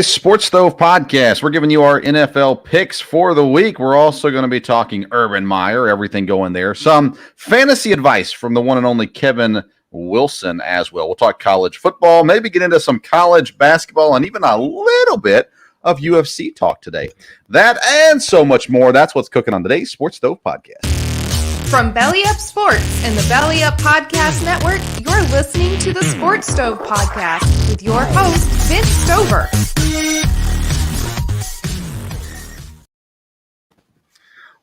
Sports Stove Podcast. We're giving you our NFL picks for the week. We're also going to be talking Urban Meyer, everything going there. Some fantasy advice from the one and only Kevin Wilson as well. We'll talk college football, maybe get into some college basketball, and even a little bit of UFC talk today. That and so much more. That's what's cooking on today's Sports Stove Podcast. From Belly Up Sports and the Belly Up Podcast Network, you're listening to the Sports Stove Podcast with your host, Vince Stover.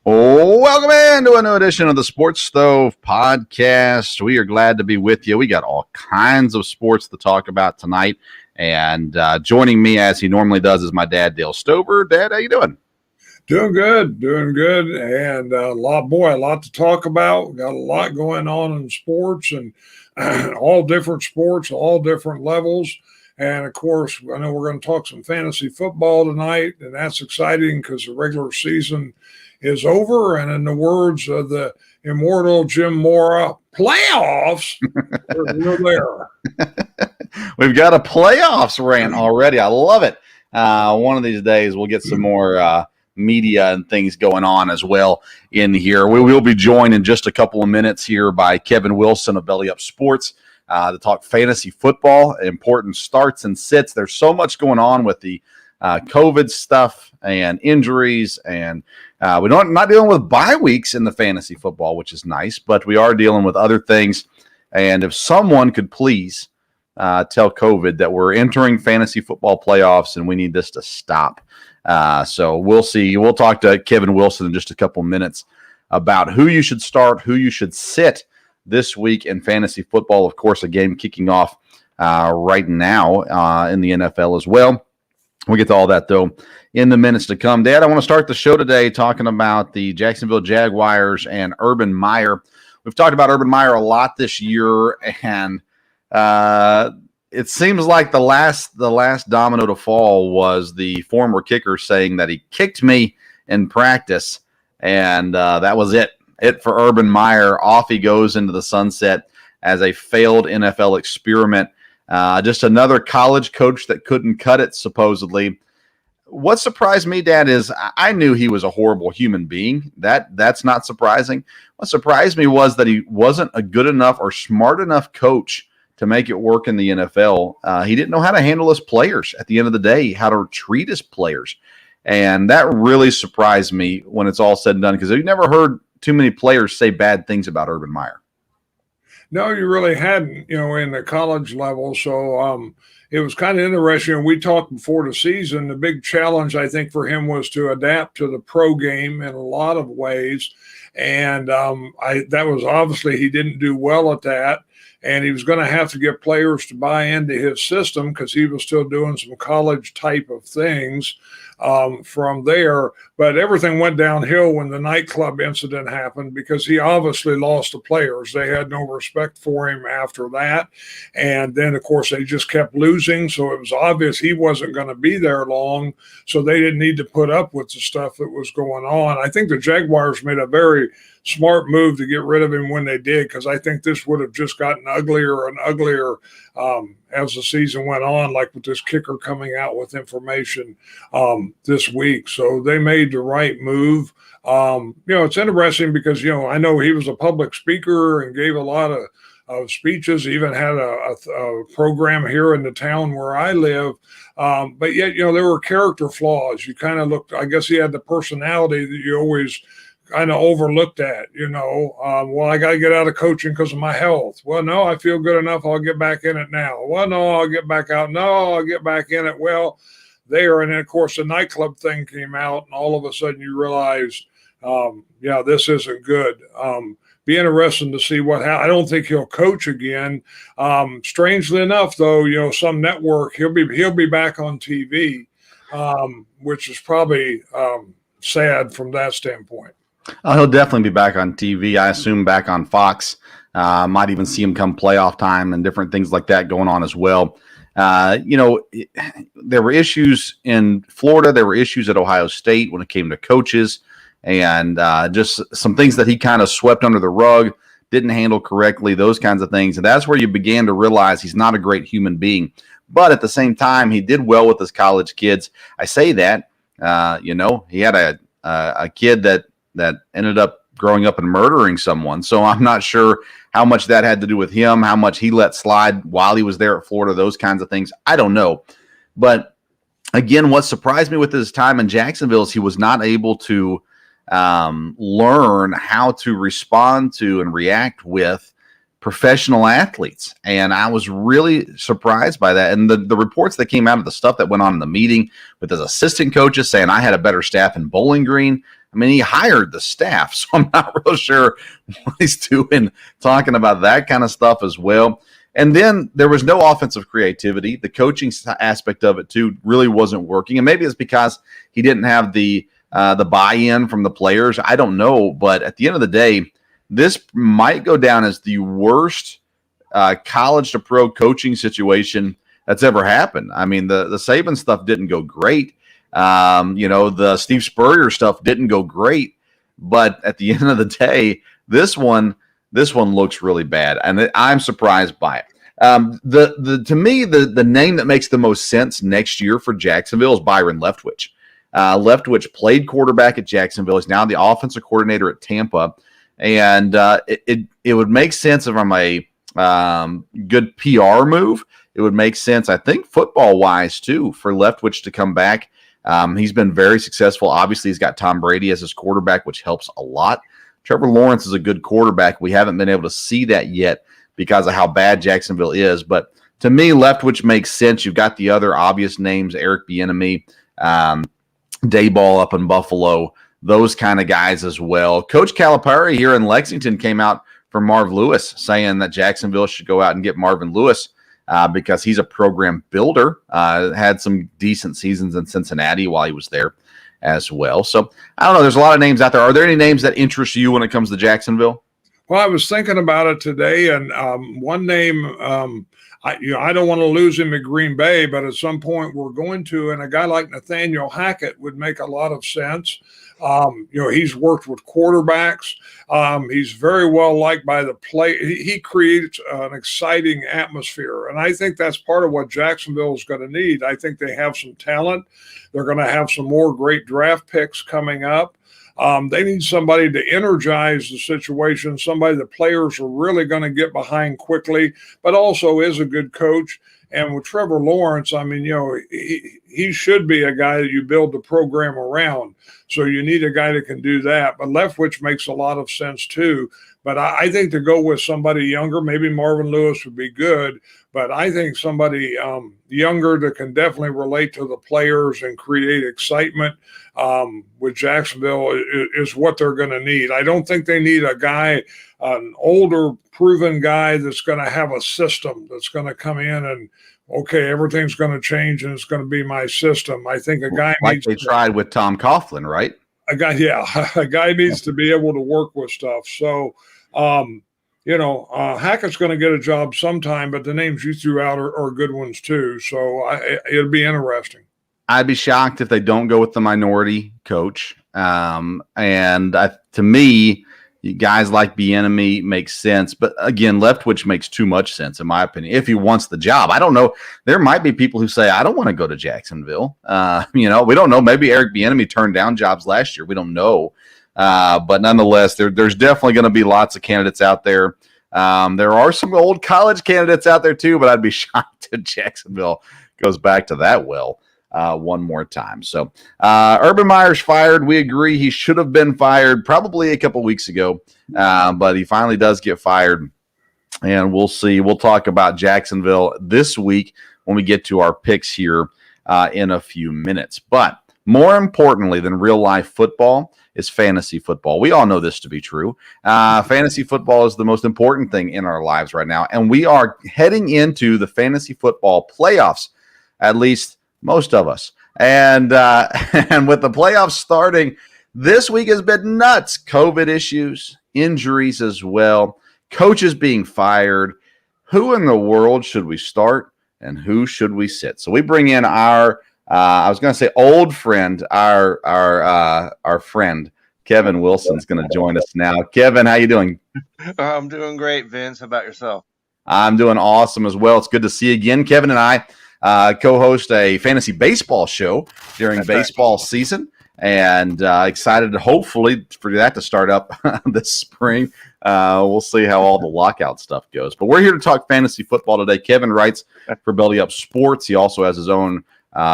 Welcome into a new edition of the Sports Stove Podcast. We are glad to be with you. We got all kinds of sports to talk about tonight. And joining me, as he normally does, is my dad, Dale Stover. Dad, how you doing? Doing good, and a lot to talk about. Got a lot going on in sports, and all different sports, all different levels. And of course, I know we're going to talk some fantasy football tonight, and that's exciting because the regular season is over. And in the words of the immortal Jim Mora, playoffs, we're there. We've got a playoffs rant already. I love it. One of these days, we'll get some more media and things going on as well in here. We will be joined in just a couple of minutes here by Kevin Wilson of Belly Up Sports to talk fantasy football, important starts and sits. There's so much going on with the COVID stuff and injuries, and we're not dealing with bye weeks in the fantasy football, which is nice, but we are dealing with other things. And if someone could please tell COVID that we're entering fantasy football playoffs and we need this to stop. So we'll see. We'll talk to Kevin Wilson in just a couple minutes about who you should start, who you should sit this week in fantasy football. Of course, a game kicking off right now in the NFL as well. We'll get to all that, though, in the minutes to come. Dad, I want to start the show today talking about the Jacksonville Jaguars and Urban Meyer. We've talked about Urban Meyer a lot this year, and it seems like the last domino to fall was the former kicker saying that he kicked me in practice, and that was it for Urban Meyer. Off he goes into the sunset as a failed NFL experiment. Just another college coach that couldn't cut it, supposedly. What surprised me, Dad, is I knew he was a horrible human being. That's not surprising. What surprised me was that he wasn't a good enough or smart enough coach to make it work in the NFL. He didn't know how to handle his players at the end of the day, how to treat his players. And that really surprised me when it's all said and done, because I've never heard too many players say bad things about Urban Meyer. No, you really hadn't, in the college level. So it was kind of interesting. We talked before the season. The big challenge, I think, for him was to adapt to the pro game in a lot of ways. And that was obviously he didn't do well at that. And he was going to have to get players to buy into his system because he was still doing some college type of things from there. But everything went downhill when the nightclub incident happened because he obviously lost the players. They had no respect for him after that. And then, of course, they just kept losing. So it was obvious he wasn't going to be there long. So they didn't need to put up with the stuff that was going on. I think the Jaguars made a very smart move to get rid of him when they did, because I think this would have just gotten uglier and uglier as the season went on, like with this kicker coming out with information this week. So they made the right move. It's interesting because, I know he was a public speaker and gave a lot of speeches, even had a program here in the town where I live. But yet, there were character flaws. You kind of looked, I guess he had the personality that you always kind of overlooked at, well, I got to get out of coaching because of my health. Well, no, I feel good enough. I'll get back in it now. Well, no, I'll get back out. No, I'll get back in it. Well, there. And then, of course, the nightclub thing came out, and all of a sudden you realized, this isn't good. Be interesting to see what happens. I don't think he'll coach again. Strangely enough, though, some network, he'll be back on TV, which is probably sad from that standpoint. He'll definitely be back on TV. I assume back on Fox. Might even see him come playoff time and different things like that going on as well. There were issues in Florida. There were issues at Ohio State when it came to coaches, and just some things that he kind of swept under the rug, didn't handle correctly, those kinds of things. And that's where you began to realize he's not a great human being. But at the same time, he did well with his college kids. I say that, he had a kid that ended up growing up and murdering someone. So I'm not sure how much that had to do with him, how much he let slide while he was there at Florida, those kinds of things. I don't know. But again, what surprised me with his time in Jacksonville is he was not able to learn how to respond to and react with professional athletes. And I was really surprised by that. And the reports that came out of the stuff that went on in the meeting with his assistant coaches saying, I had a better staff in Bowling Green. I mean, he hired the staff, so I'm not real sure what he's doing talking about that kind of stuff as well. And then there was no offensive creativity. The coaching aspect of it, too, really wasn't working. And maybe it's because he didn't have the buy-in from the players. I don't know. But at the end of the day, this might go down as the worst college to pro coaching situation that's ever happened. I mean, the Saban stuff didn't go great. The Steve Spurrier stuff didn't go great. But at the end of the day, this one looks really bad, and I'm surprised by it. To me, the name that makes the most sense next year for Jacksonville is Byron Leftwich. Leftwich played quarterback at Jacksonville. He's now the offensive coordinator at Tampa. And it would make sense from a good PR move. It would make sense, I think, football-wise, too, for Leftwich to come back. He's been very successful. Obviously, he's got Tom Brady as his quarterback, which helps a lot. Trevor Lawrence is a good quarterback. We haven't been able to see that yet because of how bad Jacksonville is. But to me, Leftwich makes sense. You've got the other obvious names, Eric Bieniemy, Dayball up in Buffalo, those kind of guys as well. Coach Calipari here in Lexington came out for Marv Lewis saying that Jacksonville should go out and get Marvin Lewis because he's a program builder, had some decent seasons in Cincinnati while he was there as well. So I don't know. There's a lot of names out there. Are there any names that interest you when it comes to Jacksonville? Well, I was thinking about it today, and one name, I don't want to lose him at Green Bay, but at some point we're going to, and a guy like Nathaniel Hackett would make a lot of sense. He's worked with quarterbacks. He's very well liked by the play. He creates an exciting atmosphere, and I think that's part of what Jacksonville is going to need. I think they have some talent. They're going to have some more great draft picks coming up. They need somebody to energize the situation, somebody the players are really going to get behind quickly, but also is a good coach. And with Trevor Lawrence, I mean, he should be a guy that you build the program around. So you need a guy that can do that. But Leftwich makes a lot of sense too. But I think to go with somebody younger, maybe Marvin Lewis would be good. But I think somebody younger that can definitely relate to the players and create excitement with Jacksonville is what they're going to need. I don't think they need a guy, an older, proven guy that's going to have a system that's going to come in and, okay, everything's going to change and it's going to be my system. I think a guy like they tried with Tom Coughlin, right? A guy needs to be able to work with stuff. So, Hackett's going to get a job sometime, but the names you threw out are good ones too. So it'll be interesting. I'd be shocked if they don't go with the minority coach. To me, guys like Bieniemy make sense. But again, Leftwich makes too much sense, in my opinion, if he wants the job. I don't know. There might be people who say, I don't want to go to Jacksonville. We don't know. Maybe Eric Bieniemy turned down jobs last year. We don't know. But nonetheless, there's definitely going to be lots of candidates out there. There are some old college candidates out there too, but I'd be shocked if Jacksonville goes back to that well one more time. So Urban Meyer's fired. We agree he should have been fired probably a couple weeks ago, but he finally does get fired. And we'll see. We'll talk about Jacksonville this week when we get to our picks here in a few minutes. But more importantly than real life football is fantasy football. We all know this to be true. Fantasy football is the most important thing in our lives right now. And we are heading into the fantasy football playoffs, at least most of us. And with the playoffs starting, this week has been nuts. COVID issues, injuries as well, coaches being fired. Who in the world should we start and who should we sit? So we bring in our I was going to say old friend, our friend, Kevin Wilson's going to join us now. Kevin, how you doing? I'm doing great, Vince. How about yourself? I'm doing awesome as well. It's good to see you again. Kevin and I co-host a fantasy baseball show during baseball season. And excited to hopefully for that to start up this spring. We'll see how all the lockout stuff goes. But we're here to talk fantasy football today. Kevin writes for Belly Up Sports. He also has his own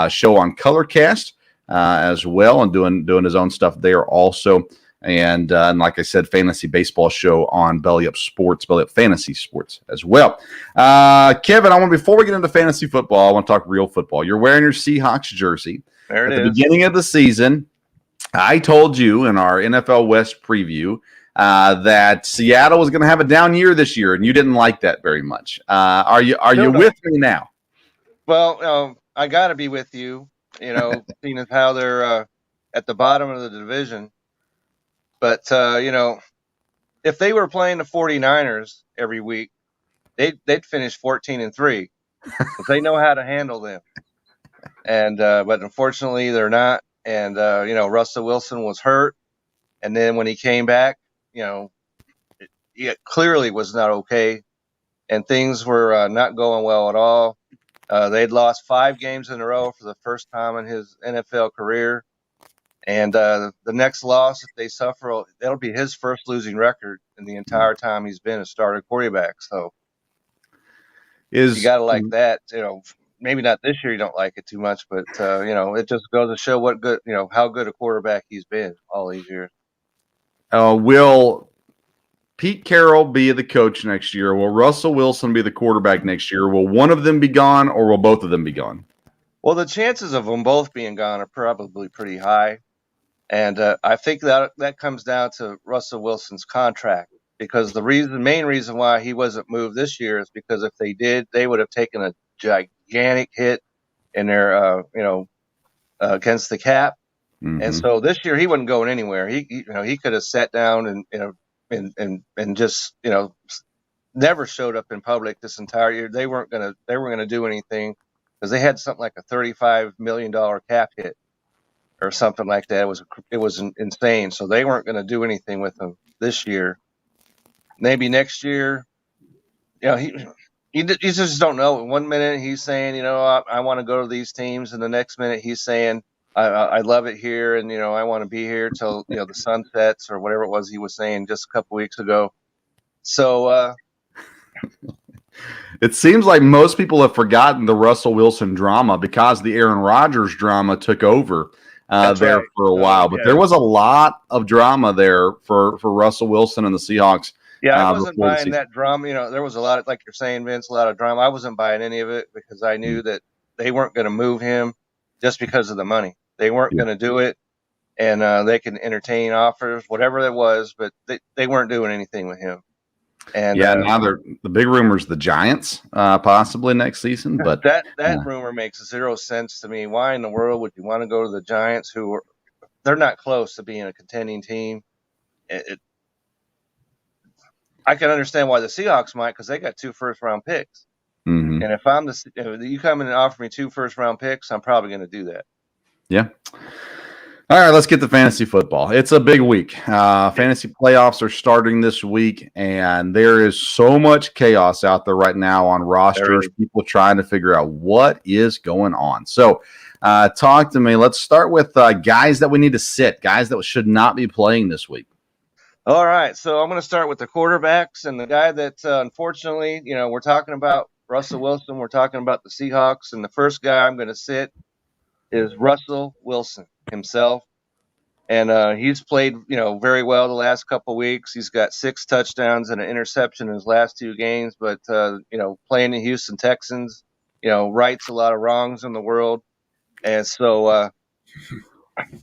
show on Colorcast as well, and doing his own stuff there also. And like I said, fantasy baseball show on Belly Up Sports, Belly Up Fantasy Sports as well. Kevin, before we get into fantasy football, I want to talk real football. You're wearing your Seahawks jersey. There it At is. the beginning of the season, I told you in our NFL West preview that Seattle was going to have a down year this year, and you didn't like that very much. Are you with me now? Well, I got to be with you, seeing as how they're at the bottom of the division. But, if they were playing the 49ers every week, they'd finish 14-3 because they know how to handle them. And but unfortunately, they're not. And, Russell Wilson was hurt. And then when he came back, it clearly was not okay. And things were not going well at all. They'd lost 5 games in a row for the first time in his NFL career. And the next loss, if they suffer, that'll be his first losing record in the entire time he's been a starter quarterback. So you got to like that. Maybe not this year. You don't like it too much, but it just goes to show what good, how good a quarterback he's been all these years. Will Pete Carroll be the coach next year? Will Russell Wilson be the quarterback next year? Will one of them be gone, or will both of them be gone? Well, the chances of them both being gone are probably pretty high. And I think that comes down to Russell Wilson's contract, because the main reason why he wasn't moved this year is because if they did, they would have taken a gigantic hit in their, against the cap. Mm-hmm. And so this year he wasn't going anywhere. He could have sat down and just, never showed up in public this entire year. They weren't going to do anything because they had something like a $35 million cap hit or something like that. It was insane. So they weren't going to do anything with him this year. Maybe next year, you just don't know. One minute he's saying, I want to go to these teams, and the next minute he's saying, I love it here, and I want to be here till the sun sets, or whatever it was he was saying just a couple weeks ago. So it seems like most people have forgotten the Russell Wilson drama because the Aaron Rodgers drama took over there right. for a while. But there was a lot of drama there for Russell Wilson and the Seahawks. Yeah, I wasn't buying that drama. There was a lot of, like you're saying, Vince, a lot of drama. I wasn't buying any of it because I knew that they weren't going to move him just because of the money. They weren't going to do it, and they can entertain offers, whatever it was, but they weren't doing anything with him. And now the big rumor is the Giants possibly next season. But that rumor makes 0 sense to me. Why in the world would you want to go to the Giants, they're not close to being a contending team? I can understand why the Seahawks might, because they got 2 first-round picks. Mm-hmm. And if you come in and offer me 2 first-round picks, I'm probably going to do that. Yeah. All right, let's get to fantasy football. It's a big week. Fantasy playoffs are starting this week, and there is so much chaos out there right now on rosters. People trying to figure out what is going on. So talk to me. Let's start with guys that we need to sit, guys that should not be playing this week. All right, so I'm going to start with the quarterbacks, and the guy that unfortunately, we're talking about Russell Wilson. We're talking about the Seahawks, and the first guy I'm going to sit is Russell Wilson himself. And he's played, very well the last couple of weeks. He's got 6 touchdowns and an interception in his last 2 games. But, playing the Houston Texans, rights a lot of wrongs in the world. And so,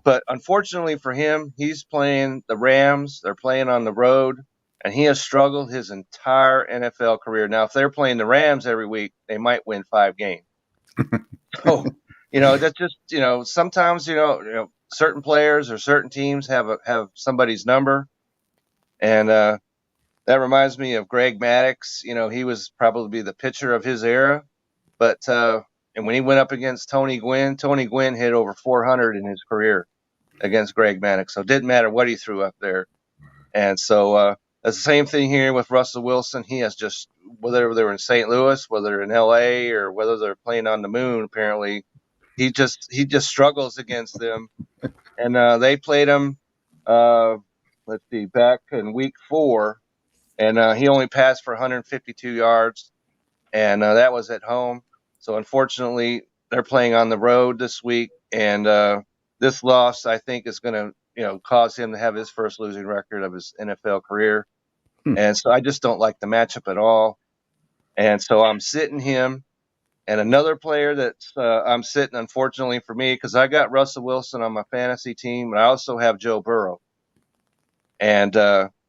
but unfortunately for him, he's playing the Rams. They're playing on the road, and he has struggled his entire NFL career. Now, if they're playing the Rams every week, they might win 5 games. So, that's just, sometimes, certain players or certain teams have somebody's number. And that reminds me of Greg Maddux. He was probably the pitcher of his era. But and when he went up against Tony Gwynn hit over 400 in his career against Greg Maddux. So it didn't matter what he threw up there. And so It's the same thing here with Russell Wilson. He has just, whether they're in St. Louis, whether they're in LA, or whether they're playing on the moon, apparently, he just struggles against them. And they played him, let's see, back in week 4, and he only passed for 152 yards, and that was at home. So unfortunately, they're playing on the road this week, and this loss, I think, is going to cause him to have his first losing record of his NFL career. And so I just don't like the matchup at all. And so I'm sitting him. And another player that's I'm sitting, unfortunately for me, because I got Russell Wilson on my fantasy team, but I also have Joe Burrow. And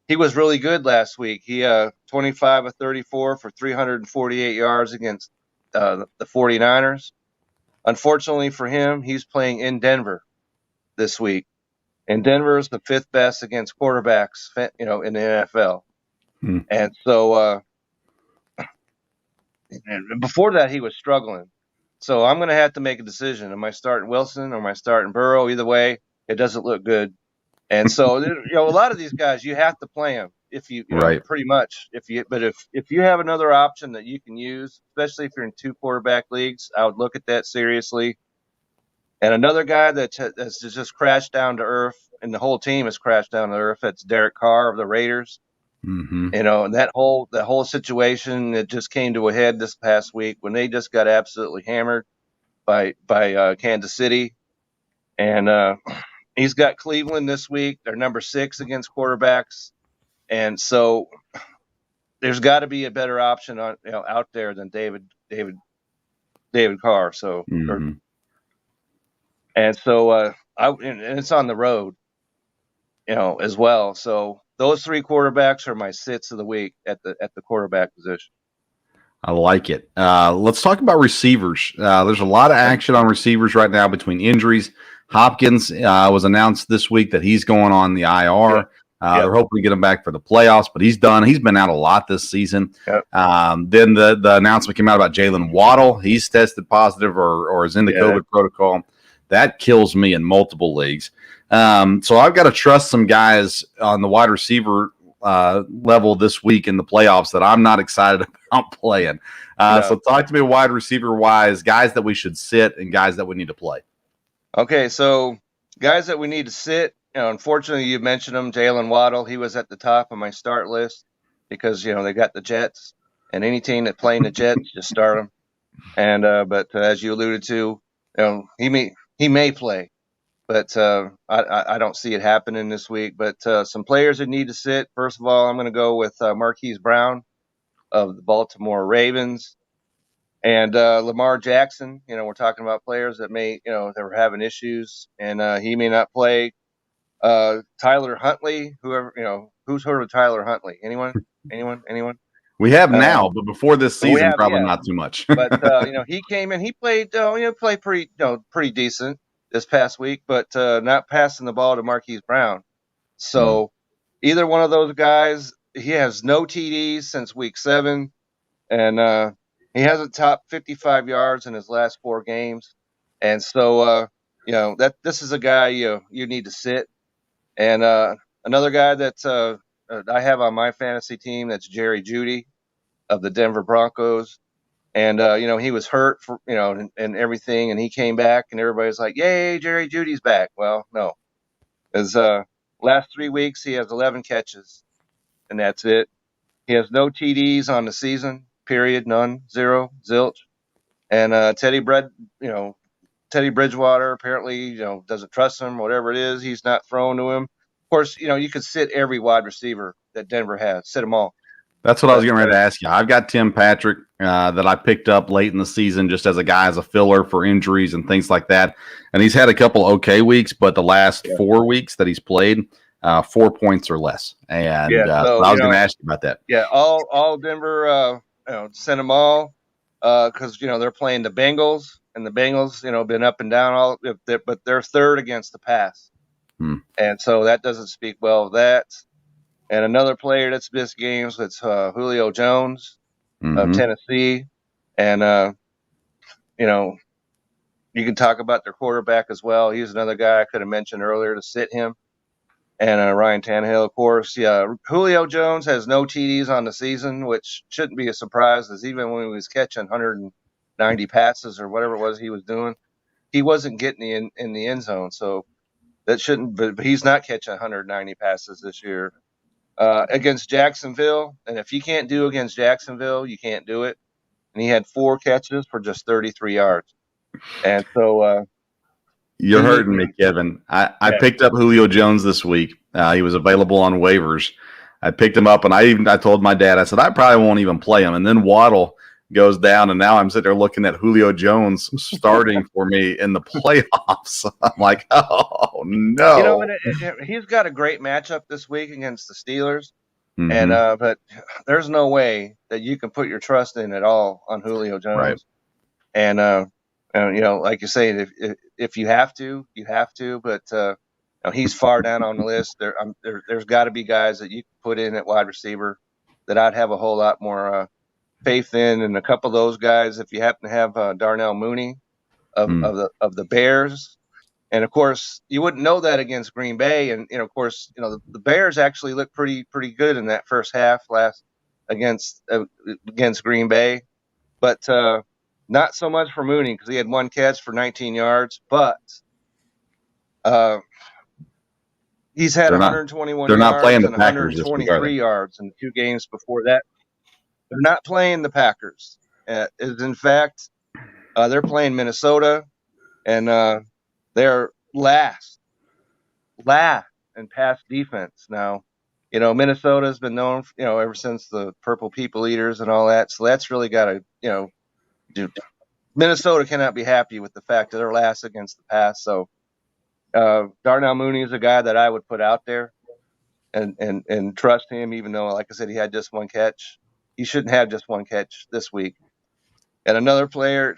he was really good last week. He 25 of 34 for 348 yards against the 49ers. Unfortunately for him, he's playing in Denver this week. And Denver is the 5th best against quarterbacks, in the NFL. And so and before that, he was struggling. So I'm going to have to make a decision. Am I starting Wilson or am I starting Burrow? Either way, it doesn't look good. And so, a lot of these guys, you have to play them if you right. Pretty much. If you have another option that you can use, especially if you're in 2 quarterback leagues, I would look at that seriously. And another guy that's just crashed down to earth, and the whole team has crashed down to earth, that's Derek Carr of the Raiders. Mm-hmm. And that whole situation, it just came to a head this past week when they just got absolutely hammered by Kansas City. And he's got Cleveland this week. They're number 6 against quarterbacks. And so there's got to be a better option out there than David Carr. So, and it's on the road, as well. So those 3 quarterbacks are my sits of the week at the quarterback position. I like it. Let's talk about receivers. There's a lot of action on receivers right now between injuries. Hopkins was announced this week that he's going on the IR. They're hoping to get him back for the playoffs, but he's done. He's been out a lot this season. Yep. Then the announcement came out about Jalen Waddle. He's tested positive or is in the COVID protocol. That kills me in multiple leagues. So I've got to trust some guys on the wide receiver level this week in the playoffs that I'm not excited about playing. So talk to me wide receiver wise, guys that we should sit and guys that we need to play. Okay, so guys that we need to sit, unfortunately you mentioned him, Jalen Waddle. He was at the top of my start list because, they got the Jets, and any team that playing the Jets, just start them. And but as you alluded to, he may play, but I don't see it happening this week. But some players that need to sit. First of all, I'm going to go with Marquise Brown of the Baltimore Ravens, and Lamar Jackson. We're talking about players that may, that were having issues, and he may not play. Tyler Huntley, who's heard of Tyler Huntley? Anyone? We have now, but before this season, probably not too much. But he came in, he played, played pretty decent this past week, but not passing the ball to Marquise Brown. So either one of those guys, he has no TDs since week 7, and he hasn't topped 55 yards in his last 4 games. And so that this is a guy you need to sit. And another guy that I have on my fantasy team, that's Jerry Judy of the Denver Broncos. And, he was hurt for, and everything, and he came back, and everybody's like, yay, Jerry Judy's back. Well, no. His last 3 weeks, he has 11 catches, and that's it. He has no TDs on the season, period, none, 0, zilch. And Teddy Bridgewater apparently, doesn't trust him, whatever it is. He's not throwing to him. Of course, you could sit every wide receiver that Denver has, sit them all. That's what I was getting ready to ask you. I've got Tim Patrick that I picked up late in the season just as a filler for injuries and things like that. And he's had a couple okay weeks, but the last 4 weeks that he's played, 4 points or less. And so I was going to ask you about that. Yeah, all Denver sent them all because, they're playing the Bengals. And the Bengals, been up and down but they're 3rd against the pass. And so that doesn't speak well of that. And another player that's missed games, that's Julio Jones of Tennessee. And, you can talk about their quarterback as well. He's another guy I could have mentioned earlier to sit him. And Ryan Tannehill, of course. Yeah, Julio Jones has no TDs on the season, which shouldn't be a surprise, as even when he was catching 190 passes or whatever it was he was doing, he wasn't getting in the end zone. So that shouldn't. But he's not catching 190 passes this year against Jacksonville. And if you can't do against Jacksonville, you can't do it. And he had 4 catches for just 33 yards. And so you're hurting me, Kevin. I picked up Julio Jones this week. He was available on waivers. I picked him up, and I told my dad, I said, I probably won't even play him. And then Waddle goes down, and now I'm sitting there looking at Julio Jones starting for me in the playoffs. I'm like, oh, no. You know, he's got a great matchup this week against the Steelers. Mm-hmm. And but there's no way that you can put your trust in at all on Julio Jones. Right. And you know, like you say, if you have to, you have to. But you know, he's far down on the list. There's got to be guys that you can put in at wide receiver that I'd have a whole lot more faith in. And a couple of those guys, if you happen to have Darnell Mooney of the Bears. And of course, you wouldn't know that against Green Bay. And you know, of course, you know the Bears actually looked pretty good in that first half against Green Bay, but not so much for Mooney because he had 1 catch for 19 yards. But he's had 121 yards and 123 yards in the 2 games before that. They're not playing the Packers. In fact, they're playing Minnesota, and they're last in pass defense. Now, you know, Minnesota's been known, you know, ever since the Purple People Eaters and all that. So that's really got to, you know, Minnesota cannot be happy with the fact that they're last against the pass. So Darnell Mooney is a guy that I would put out there and trust him, even though, like I said, he had just 1 catch. He shouldn't have just 1 catch this week. And another player,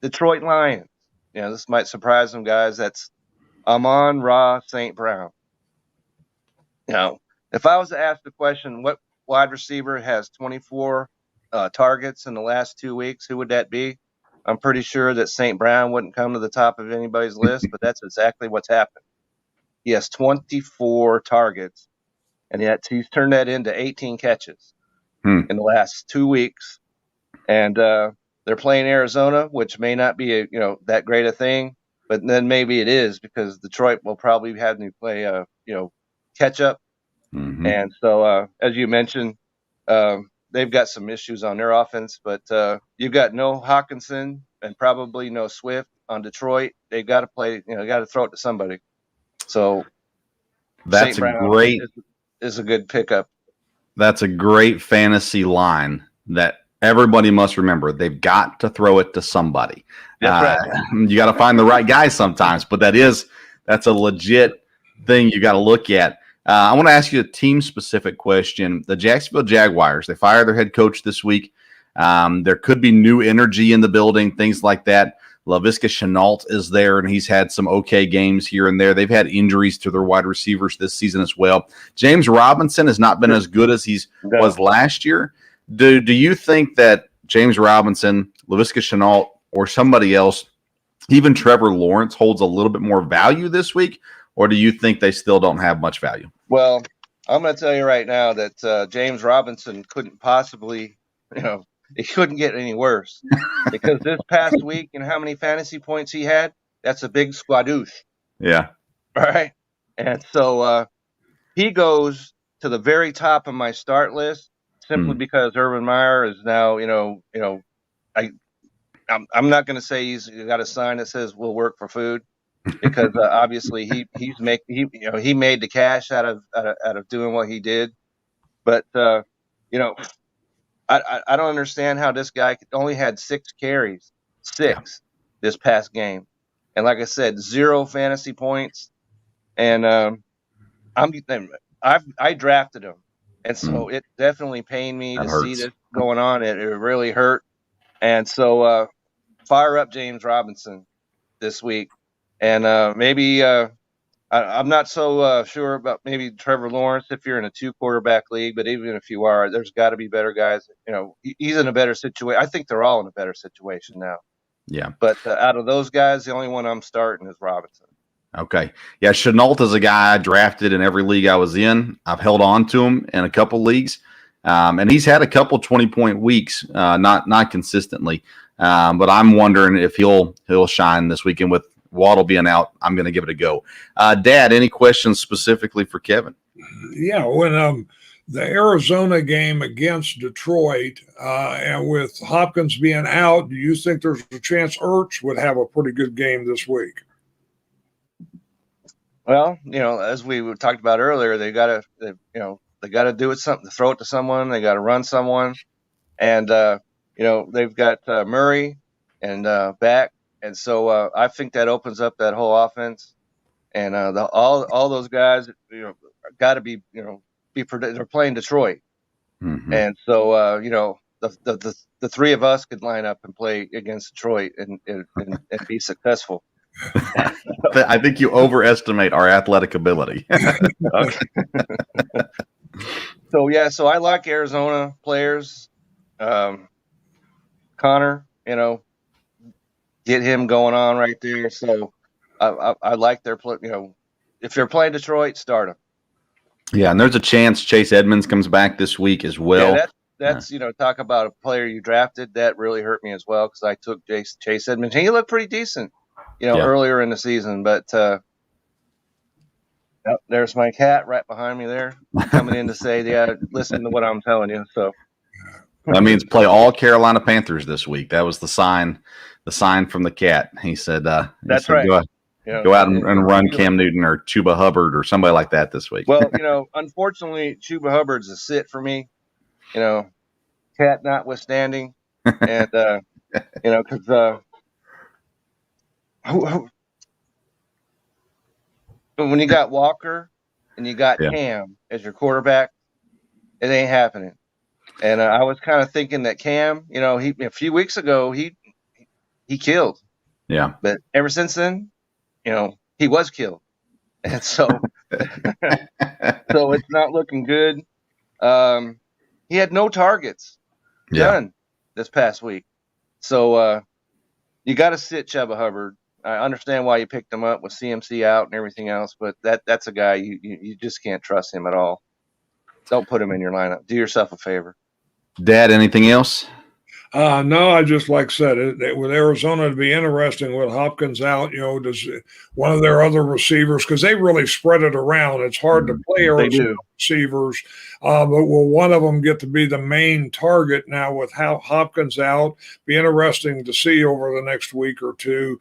Detroit Lions. You know, this might surprise some guys. That's Amon-Ra St. Brown. You know, if I was to ask the question, what wide receiver has 24 targets in the last 2 weeks, who would that be? I'm pretty sure that St. Brown wouldn't come to the top of anybody's list, but that's exactly what's happened. He has 24 targets, and yet he's turned that into 18 catches in the last 2 weeks. And they're playing Arizona, which may not be that great a thing, but then maybe it is because Detroit will probably have to play catch up. Mm-hmm. And so as you mentioned, they've got some issues on their offense, but you've got no Hawkinson and probably no Swift on Detroit. They've got to play, got to throw it to somebody. So that's great is a good pickup. That's a great fantasy line that everybody must remember. They've got to throw it to somebody. That's right. You got to find the right guy sometimes, but that's a legit thing you got to look at. I want to ask you a team-specific question. The Jacksonville Jaguars, they fired their head coach this week. There could be new energy in the building, things like that. Laviska Shenault is there, and he's had some okay games here and there. They've had injuries to their wide receivers this season as well. James Robinson has not been as good as he was last year. Do you think that James Robinson, Laviska Shenault, or somebody else, even Trevor Lawrence, holds a little bit more value this week, or do you think they still don't have much value? Well, I'm going to tell you right now that James Robinson couldn't possibly, it couldn't get any worse because this past week and how many fantasy points he had, that's a big squadouche. Yeah. All right. And so he goes to the very top of my start list simply because Urban Meyer is now, I'm not going to say he's got a sign that says we'll work for food because obviously he made the cash out of doing what he did. But, I don't understand how this guy only had 6 carries, this past game. And like I said, 0 fantasy points. And I drafted him. And so it definitely pained me to see this going on. It really hurt. And so fire up James Robinson this week. And maybe I'm not so sure about maybe Trevor Lawrence if you're in a 2-quarterback league, but even if you are, there's got to be better guys. He's in a better situation. I think they're all in a better situation now. Yeah. But out of those guys, the only one I'm starting is Robinson. Okay. Yeah, Chenault is a guy I drafted in every league I was in. I've held on to him in a couple leagues. And he's had a couple 20-point weeks, not consistently. But I'm wondering if he'll shine this weekend with Waddle being out. I'm going to give it a go. Dad, any questions specifically for Kevin? Yeah, when the Arizona game against Detroit, and with Hopkins being out, do you think there's a chance Ertz would have a pretty good game this week? Well, as we talked about earlier, they got to do it something, throw it to someone. They got to run someone, and they've got Murray and back, and so I think that opens up that whole offense, and all those guys, got to be they're playing Detroit, and so the three of us could line up and play against Detroit and be successful. I think you overestimate our athletic ability. So I like Arizona players. Connor, get him going on right there. So I like their play. If they're playing Detroit, start them. Yeah, and there's a chance Chase Edmonds comes back this week as well. Yeah, that's talk about a player you drafted. That really hurt me as well because I took Chase Edmonds. He looked pretty decent. Earlier in the season, but there's my cat right behind me there coming in to say, yeah, listen to what I'm telling you. So that means play all Carolina Panthers this week. That was the sign from the cat. He said, that's right. Go out and run Cam Newton or Chuba Hubbard or somebody like that this week. Well, unfortunately, Chuba Hubbard's a sit for me, cat notwithstanding. And, because, when you got Walker and you got Cam as your quarterback, it ain't happening. And I was kind of thinking that Cam, a few weeks ago he killed. Yeah. But ever since then, he was killed, and so so it's not looking good. He had no targets, none this past week. So you got to sit Chuba Hubbard. I understand why you picked him up with CMC out and everything else, but that's a guy you just can't trust him at all. Don't put him in your lineup. Do yourself a favor. Dad, anything else? No, I just like I said, with Arizona, it'd be interesting with Hopkins out. Does one of their other receivers, because they really spread it around. It's hard to play Arizona receivers, but will one of them get to be the main target now with Hopkins out? Be interesting to see over the next week or two,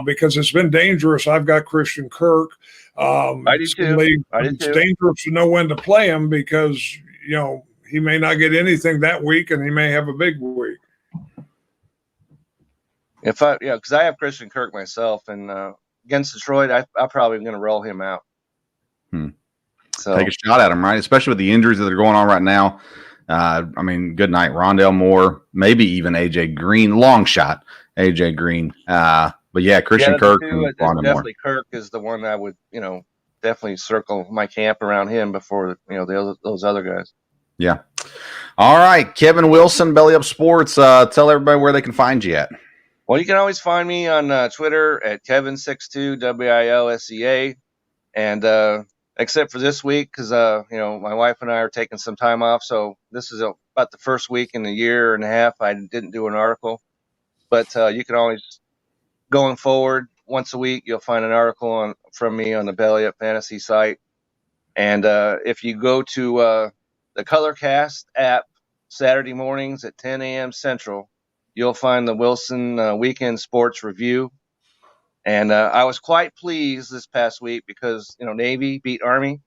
because it's been dangerous. I've got Christian Kirk. I do too. It's dangerous to know when to play him because he may not get anything that week, and he may have a big week. Because I have Christian Kirk myself, and against Detroit, I'm probably going to roll him out. So take a shot at him, right? Especially with the injuries that are going on right now. Good night, Rondale Moore, maybe even AJ Green, long shot, AJ Green. But yeah, Christian Kirk and Rondale Moore. Kirk is the one I would, definitely circle my camp around him before those other guys. Yeah. All right, Kevin Wilson, Belly Up Sports. Tell everybody where they can find you at. Well, you can always find me on Twitter at Kevin62 WILSEA, and except for this week because my wife and I are taking some time off, so this is about the first week in a year and a half I didn't do an article. But you can always, going forward, once a week you'll find an article from me on the Belly Up Fantasy site, and if you go to the Colorcast app Saturday mornings at 10 a.m. Central, you'll find the Wilson Weekend Sports Review. And I was quite pleased this past week because, Navy beat Army.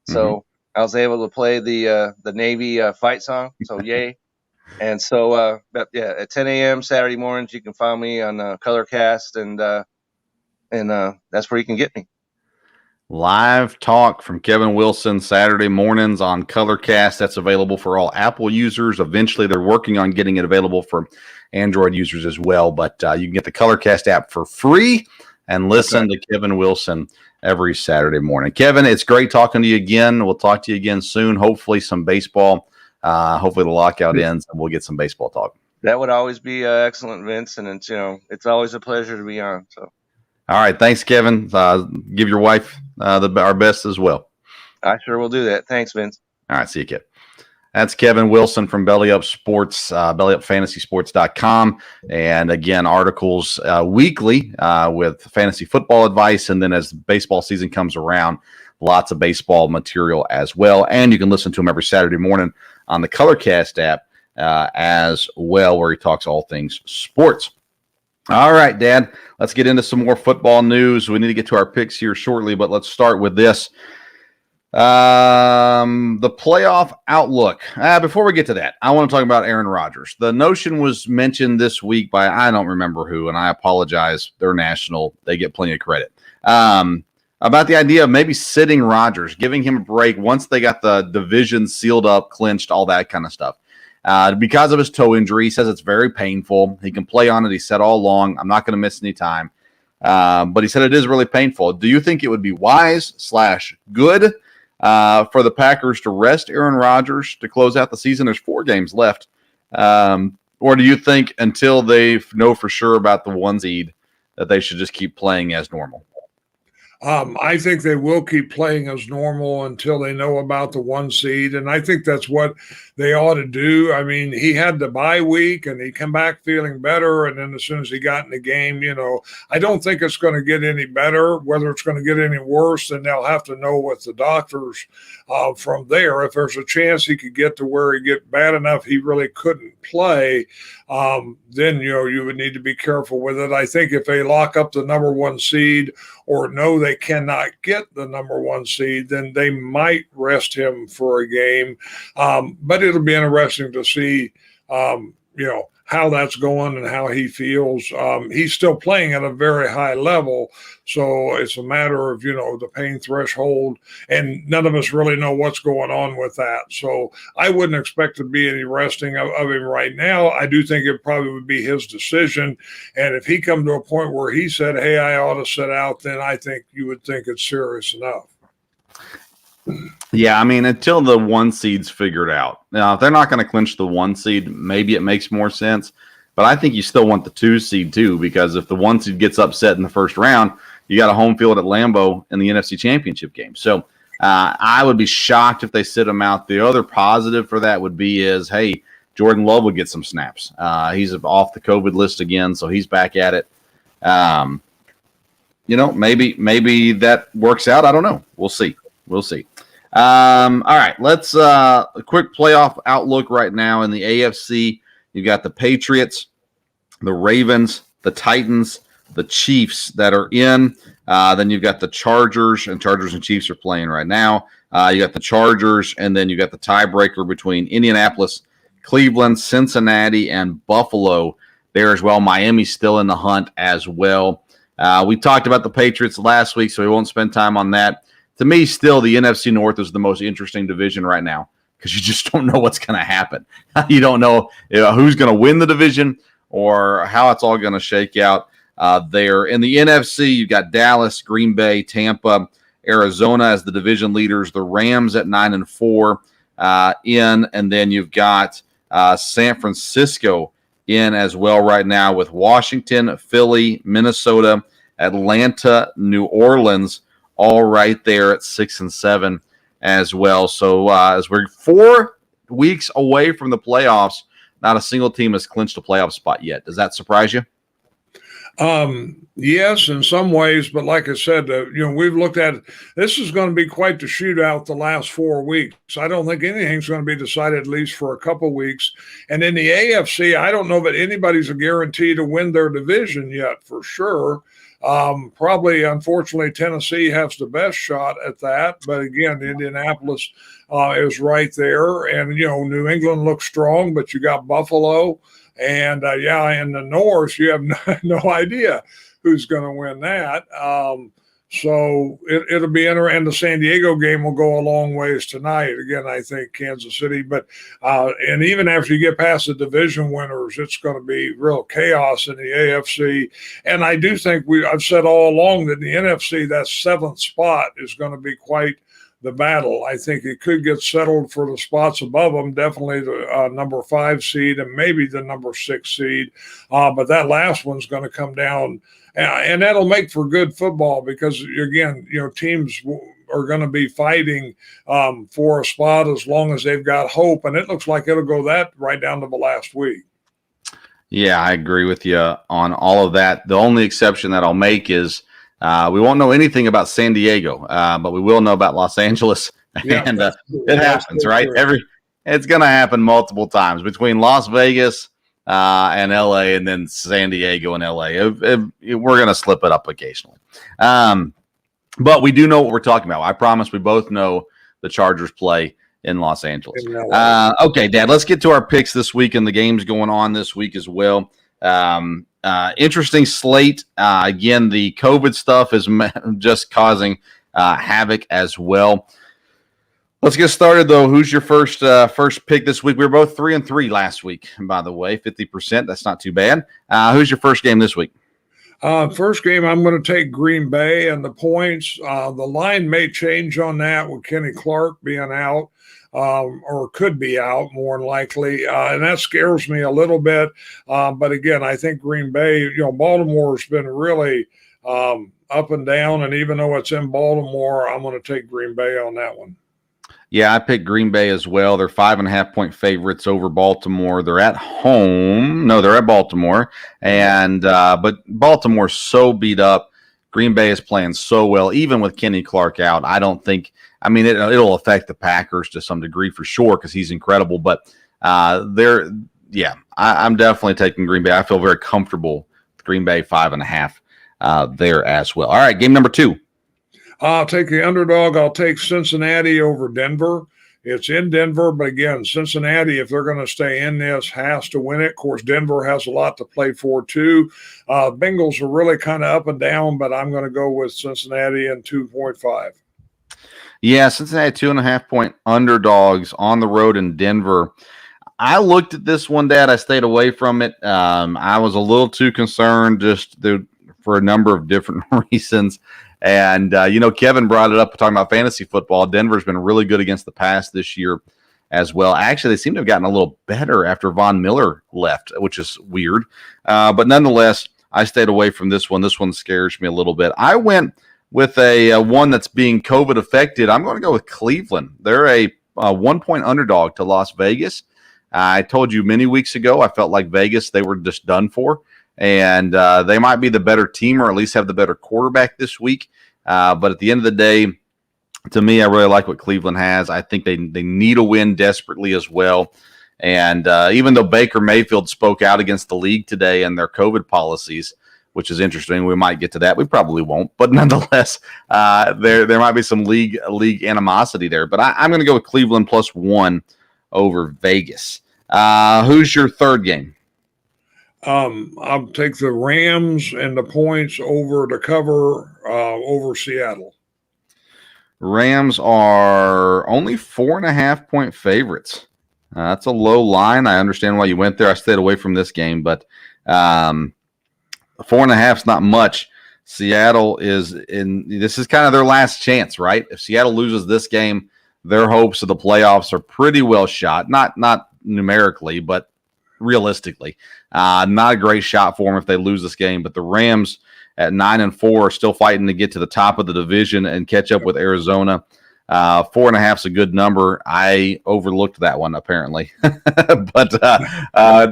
So I was able to play the Navy fight song. So yay. And so, at 10 a.m. Saturday mornings, you can find me on Colorcast, and that's where you can get me. Live talk from Kevin Wilson Saturday mornings on Colorcast. That's available for all Apple users. Eventually, they're working on getting it available for Android users as well. But you can get the Colorcast app for free and listen to Kevin Wilson every Saturday morning. Kevin, it's great talking to you again. We'll talk to you again soon. Hopefully some baseball. Hopefully the lockout ends and we'll get some baseball talk. That would always be excellent, Vince. And it's always a pleasure to be on. So. All right. Thanks, Kevin. Give your wife our best as well. I sure will do that. Thanks, Vince. All right. See you, Kevin. That's Kevin Wilson from Belly Up Sports, bellyupfantasysports.com. And again, articles weekly with fantasy football advice. And then as baseball season comes around, lots of baseball material as well. And you can listen to him every Saturday morning on the Colorcast app as well, where he talks all things sports. All right, Dad, let's get into some more football news. We need to get to our picks here shortly, but let's start with this. The playoff outlook. Before we get to that, I want to talk about Aaron Rodgers. The notion was mentioned this week by, I don't remember who, and I apologize. They're national. They get plenty of credit. About the idea of maybe sitting Rodgers, giving him a break once they got the division sealed up, clinched, all that kind of stuff. Because of his toe injury, he says it's very painful. He can play on it. He said all along, I'm not going to miss any time. But he said it is really painful. Do you think it would be wise/good for the Packers to rest Aaron Rodgers to close out the season? There's 4 games left. Or do you think until they know for sure about the 1 seed that they should just keep playing as normal? I think they will keep playing as normal until they know about the 1 seed. And I think that's what they ought to do. I mean, he had the bye week and he come back feeling better. And then as soon as he got in the game, I don't think it's going to get any better. Whether it's going to get any worse, then they'll have to know with the doctors from there. If there's a chance he could get to where he get bad enough he really couldn't play, then, you would need to be careful with it. I think if they lock up the number 1 seed or know they cannot get the number 1 seed, then they might rest him for a game. But it'll be interesting to see, how that's going and how he feels. He's still playing at a very high level. So it's a matter of, the pain threshold, and none of us really know what's going on with that. So I wouldn't expect to be any resting of him right now. I do think it probably would be his decision. And if he come to a point where he said, hey, I ought to sit out, then I think you would think it's serious enough. Yeah, I mean, until the 1 seed's figured out. Now, if they're not going to clinch the 1 seed, maybe it makes more sense. But I think you still want the 2 seed too, because if the 1 seed gets upset in the first round, you got a home field at Lambeau in the NFC Championship game. So I would be shocked if they sit him out. The other positive for that would be hey, Jordan Love would get some snaps. He's off the COVID list again, so he's back at it. Maybe that works out. I don't know. We'll see. All right, let's a quick playoff outlook right now in the AFC. You've got the Patriots, the Ravens, the Titans, the Chiefs that are in. Then you've got the Chargers and Chiefs are playing right now. You got the Chargers, and then you got the tiebreaker between Indianapolis, Cleveland, Cincinnati, and Buffalo there as well. Miami's still in the hunt as well. We talked about the Patriots last week, so we won't spend time on that. To me, still, the NFC North is the most interesting division right now because you just don't know what's going to happen. You don't know who's going to win the division or how it's all going to shake out there. In the NFC, you've got Dallas, Green Bay, Tampa, Arizona as the division leaders. The Rams at 9-4 and then you've got San Francisco in as well right now with Washington, Philly, Minnesota, Atlanta, New Orleans, all right there at 6-7 as well. So as we're 4 weeks away from the playoffs, not a single team has clinched a playoff spot yet. Does that surprise you? Yes, in some ways, but like I said, we've looked at it. This is going to be quite the shootout the last 4 weeks. I don't think anything's going to be decided at least for a couple weeks. And in the AFC, I don't know that anybody's a guarantee to win their division yet for sure. Probably, unfortunately, Tennessee has the best shot at that. But again, Indianapolis is right there. And, New England looks strong, but you got Buffalo. And, in the North, you have no idea who's going to win that. So it'll be interesting. And the San Diego game will go a long ways tonight. Again, I think Kansas City. But and even after you get past the division winners, it's going to be real chaos in the AFC. And I do think I've said all along that the NFC, that 7th spot is going to be quite the battle. I think it could get settled for the spots above them, definitely the number 5 seed and maybe the number 6 seed. But that last one's going to come down And that'll make for good football because, again, teams are going to be fighting for a spot as long as they've got hope. And it looks like it'll go that right down to the last week. Yeah, I agree with you on all of that. The only exception that I'll make is we won't know anything about San Diego, but we will know about Los Angeles. Yeah, And it happens, right? It's going to happen multiple times between Las Vegas and LA, and then San Diego and LA. We're going to slip it up occasionally. But we do know what we're talking about. I promise we both know the Chargers play in Los Angeles. Okay, Dad, let's get to our picks this week and the games going on this week as well. Interesting slate. Again, the COVID stuff is just causing havoc as well. Let's get started, though. Who's your first pick this week? We were both 3-3 last week, by the way, 50%. That's not too bad. Who's your first game this week? First game, I'm going to take Green Bay and the points. The line may change on that with Kenny Clark being out, or could be out more than likely. And that scares me a little bit. But again, I think Green Bay, Baltimore's been really up and down. And even though it's in Baltimore, I'm going to take Green Bay on that one. Yeah, I picked Green Bay as well. They're 5.5-point favorites over Baltimore. They're at home. No, they're at Baltimore. And but Baltimore's so beat up. Green Bay is playing so well, even with Kenny Clark out. I don't think – I mean, it'll affect the Packers to some degree for sure because he's incredible. But I'm definitely taking Green Bay. I feel very comfortable with Green Bay 5.5 there as well. All right, game number 2. I'll take the underdog. I'll take Cincinnati over Denver. It's in Denver, but again, Cincinnati, if they're going to stay in this, has to win it. Of course, Denver has a lot to play for, too. Bengals are really kind of up and down, but I'm going to go with Cincinnati and 2.5. Yeah, Cincinnati 2.5-point underdogs on the road in Denver. I looked at this one, Dad. I stayed away from it. I was a little too concerned for a number of different reasons. And, Kevin brought it up talking about fantasy football. Denver's been really good against the pass this year as well. Actually, they seem to have gotten a little better after Von Miller left, which is weird. But nonetheless, I stayed away from this one. This one scares me a little bit. I went with a one that's being COVID affected. I'm going to go with Cleveland. They're a 1-point underdog to Las Vegas. I told you many weeks ago, I felt like Vegas, they were just done for. And they might be the better team or at least have the better quarterback this week. But at the end of the day, to me, I really like what Cleveland has. I think they need a win desperately as well. And even though Baker Mayfield spoke out against the league today and their COVID policies, which is interesting, we might get to that. We probably won't. But nonetheless, there might be some league animosity there. But I'm going to go with Cleveland +1 over Vegas. Who's your third game? I'll take the Rams and the points over the cover over Seattle. Rams are only 4.5-point favorites. That's a low line. I understand why you went there. I stayed away from this game, but 4.5 is not much. Seattle is this is kind of their last chance, right? If Seattle loses this game, their hopes of the playoffs are pretty well shot. Not numerically, but realistically. Not a great shot for them if they lose this game, but the Rams at 9-4 are still fighting to get to the top of the division and catch up with Arizona. 4.5 is a good number. I overlooked that one apparently, but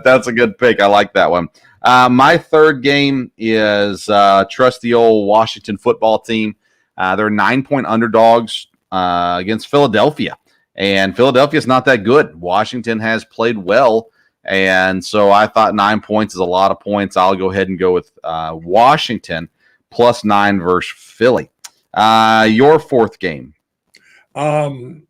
that's a good pick. I like that one. My third game is trusty old Washington football team. They're 9-point underdogs against Philadelphia, and Philadelphia's not that good. Washington has played well. And so I thought 9 points is a lot of points. I'll go ahead and go with Washington +9 versus Philly. Your fourth game. I'm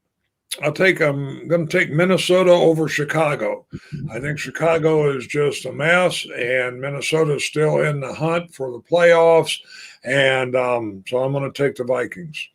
going to take Minnesota over Chicago. I think Chicago is just a mess, and Minnesota is still in the hunt for the playoffs. And so I'm going to take the Vikings.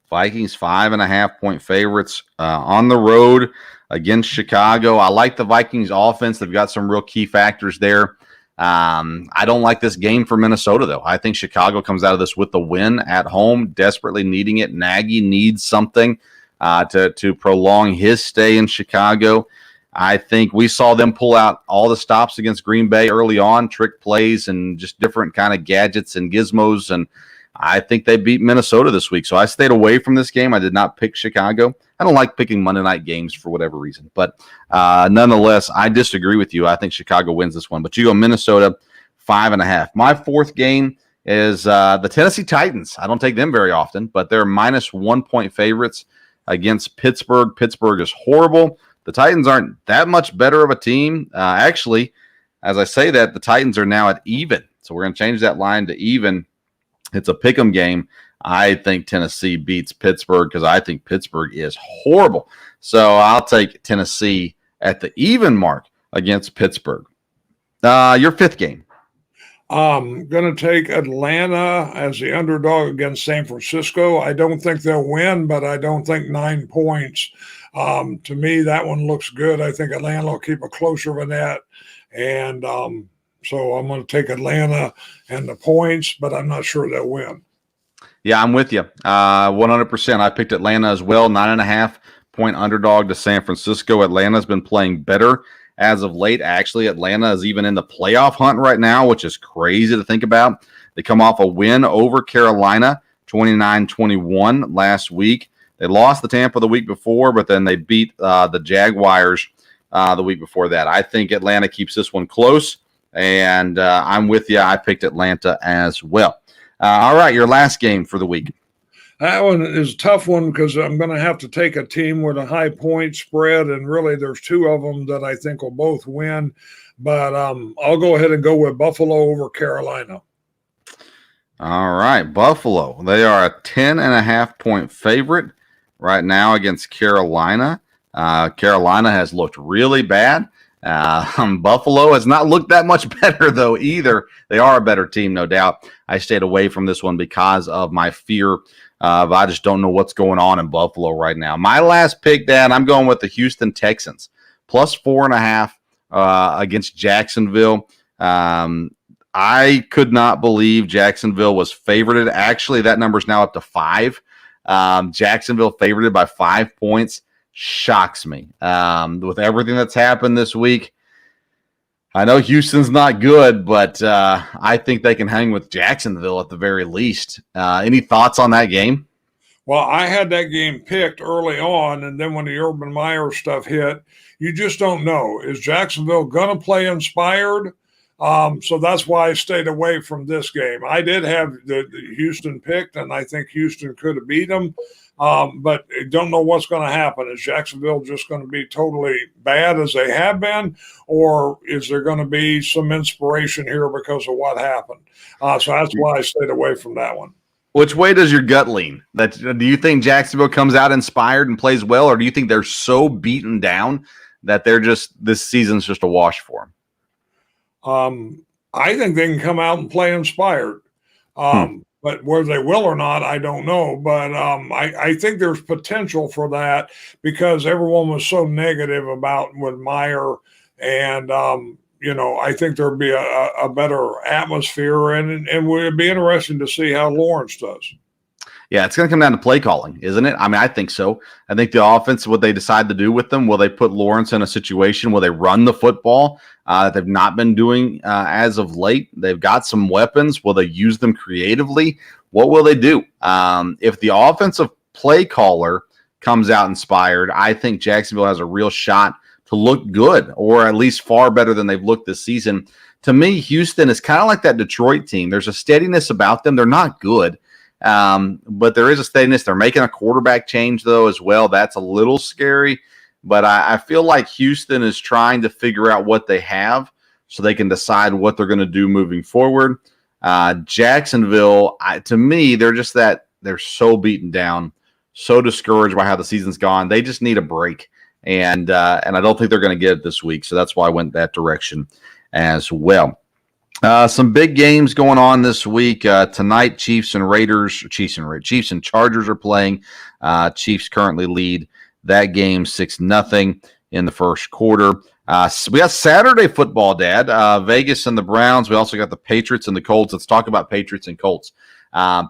Vikings 5.5-point favorites on the road against Chicago. I like the Vikings offense. They've got some real key factors there. I don't like this game for Minnesota, though. I think Chicago comes out of this with the win at home, desperately needing it. Nagy needs something to prolong his stay in Chicago. I think we saw them pull out all the stops against Green Bay early on, trick plays and just different kind of gadgets and gizmos. And I think they beat Minnesota this week. So I stayed away from this game. I did not pick Chicago. I don't like picking Monday night games for whatever reason. But nonetheless, I disagree with you. I think Chicago wins this one. But you go Minnesota 5.5. My fourth game is the Tennessee Titans. I don't take them very often, but they're minus 1 point favorites against Pittsburgh. Pittsburgh is horrible. The Titans aren't that much better of a team. Actually, as I say that, the Titans are now at even. So we're going to change that line to even. It's a pick'em game. I think Tennessee beats Pittsburgh because I think Pittsburgh is horrible. So I'll take Tennessee at the even mark against Pittsburgh. Your fifth game. I'm going to take Atlanta as the underdog against San Francisco. I don't think they'll win, but I don't think 9 points. To me, that one looks good. I think Atlanta will keep a closer of a net. And so I'm going to take Atlanta and the points, but I'm not sure they'll win. Yeah, I'm with you. 100%. I picked Atlanta as well. 9.5 point underdog to San Francisco. Atlanta's been playing better as of late. Actually, Atlanta is even in the playoff hunt right now, which is crazy to think about. They come off a win over Carolina, 29-21 last week. They lost the Tampa the week before, but then they beat the Jaguars the week before that. I think Atlanta keeps this one close, and I'm with you. I picked Atlanta as well. All right, your last game for the week. That one is a tough one because I'm going to have to take a team with a high point spread, and really there's two of them that I think will both win. But I'll go ahead and go with Buffalo over Carolina. All right, Buffalo. They are a 10.5 point favorite right now against Carolina. Carolina has looked really bad. Buffalo has not looked that much better, though, either. They are a better team, no doubt. I stayed away from this one because of my fear. I just don't know what's going on in Buffalo right now. My last pick, Dad, I'm going with the Houston Texans. Plus 4.5 against Jacksonville. I could not believe Jacksonville was favorited. Actually, that number's now up to 5. Jacksonville favorited by 5 points. Shocks me. With everything that's happened this week, I know Houston's not good, but I think they can hang with Jacksonville at the very least. Any thoughts on that game? Well, I had that game picked early on, and then when the Urban Meyer stuff hit, you just don't know. Is Jacksonville going to play inspired? So that's why I stayed away from this game. I did have the Houston picked, and I think Houston could have beat them. But I don't know what's going to happen. Is Jacksonville just going to be totally bad as they have been, or is there going to be some inspiration here because of what happened? So that's why I stayed away from that one. Which way does your gut lean? Do you think Jacksonville comes out inspired and plays well, or do you think they're so beaten down that this season's just a wash for them? I think they can come out and play inspired. But whether they will or not, I don't know. But I think there's potential for that because everyone was so negative with Meyer. And, I think there'll be a better atmosphere. And it would be interesting to see how Lawrence does. Yeah, it's going to come down to play calling, isn't it? I mean, I think so. I think the offense, what they decide to do with them, will they put Lawrence in a situation where they run the football that they've not been doing as of late? They've got some weapons. Will they use them creatively? What will they do? If the offensive play caller comes out inspired, I think Jacksonville has a real shot to look good, or at least far better than they've looked this season. To me, Houston is kind of like that Detroit team. There's a steadiness about them. They're not good. But there is a steadiness. They're making a quarterback change, though, as well. That's a little scary. But I feel like Houston is trying to figure out what they have so they can decide what they're going to do moving forward. Jacksonville, to me, they're just they're so beaten down, so discouraged by how the season's gone. They just need a break. And I don't think they're going to get it this week. So that's why I went that direction as well. Some big games going on this week. Tonight, Chiefs and Chargers are playing. Chiefs currently lead that game 6-0 in the first quarter. We got Saturday football, Dad. Vegas and the Browns. We also got the Patriots and the Colts. Let's talk about Patriots and Colts.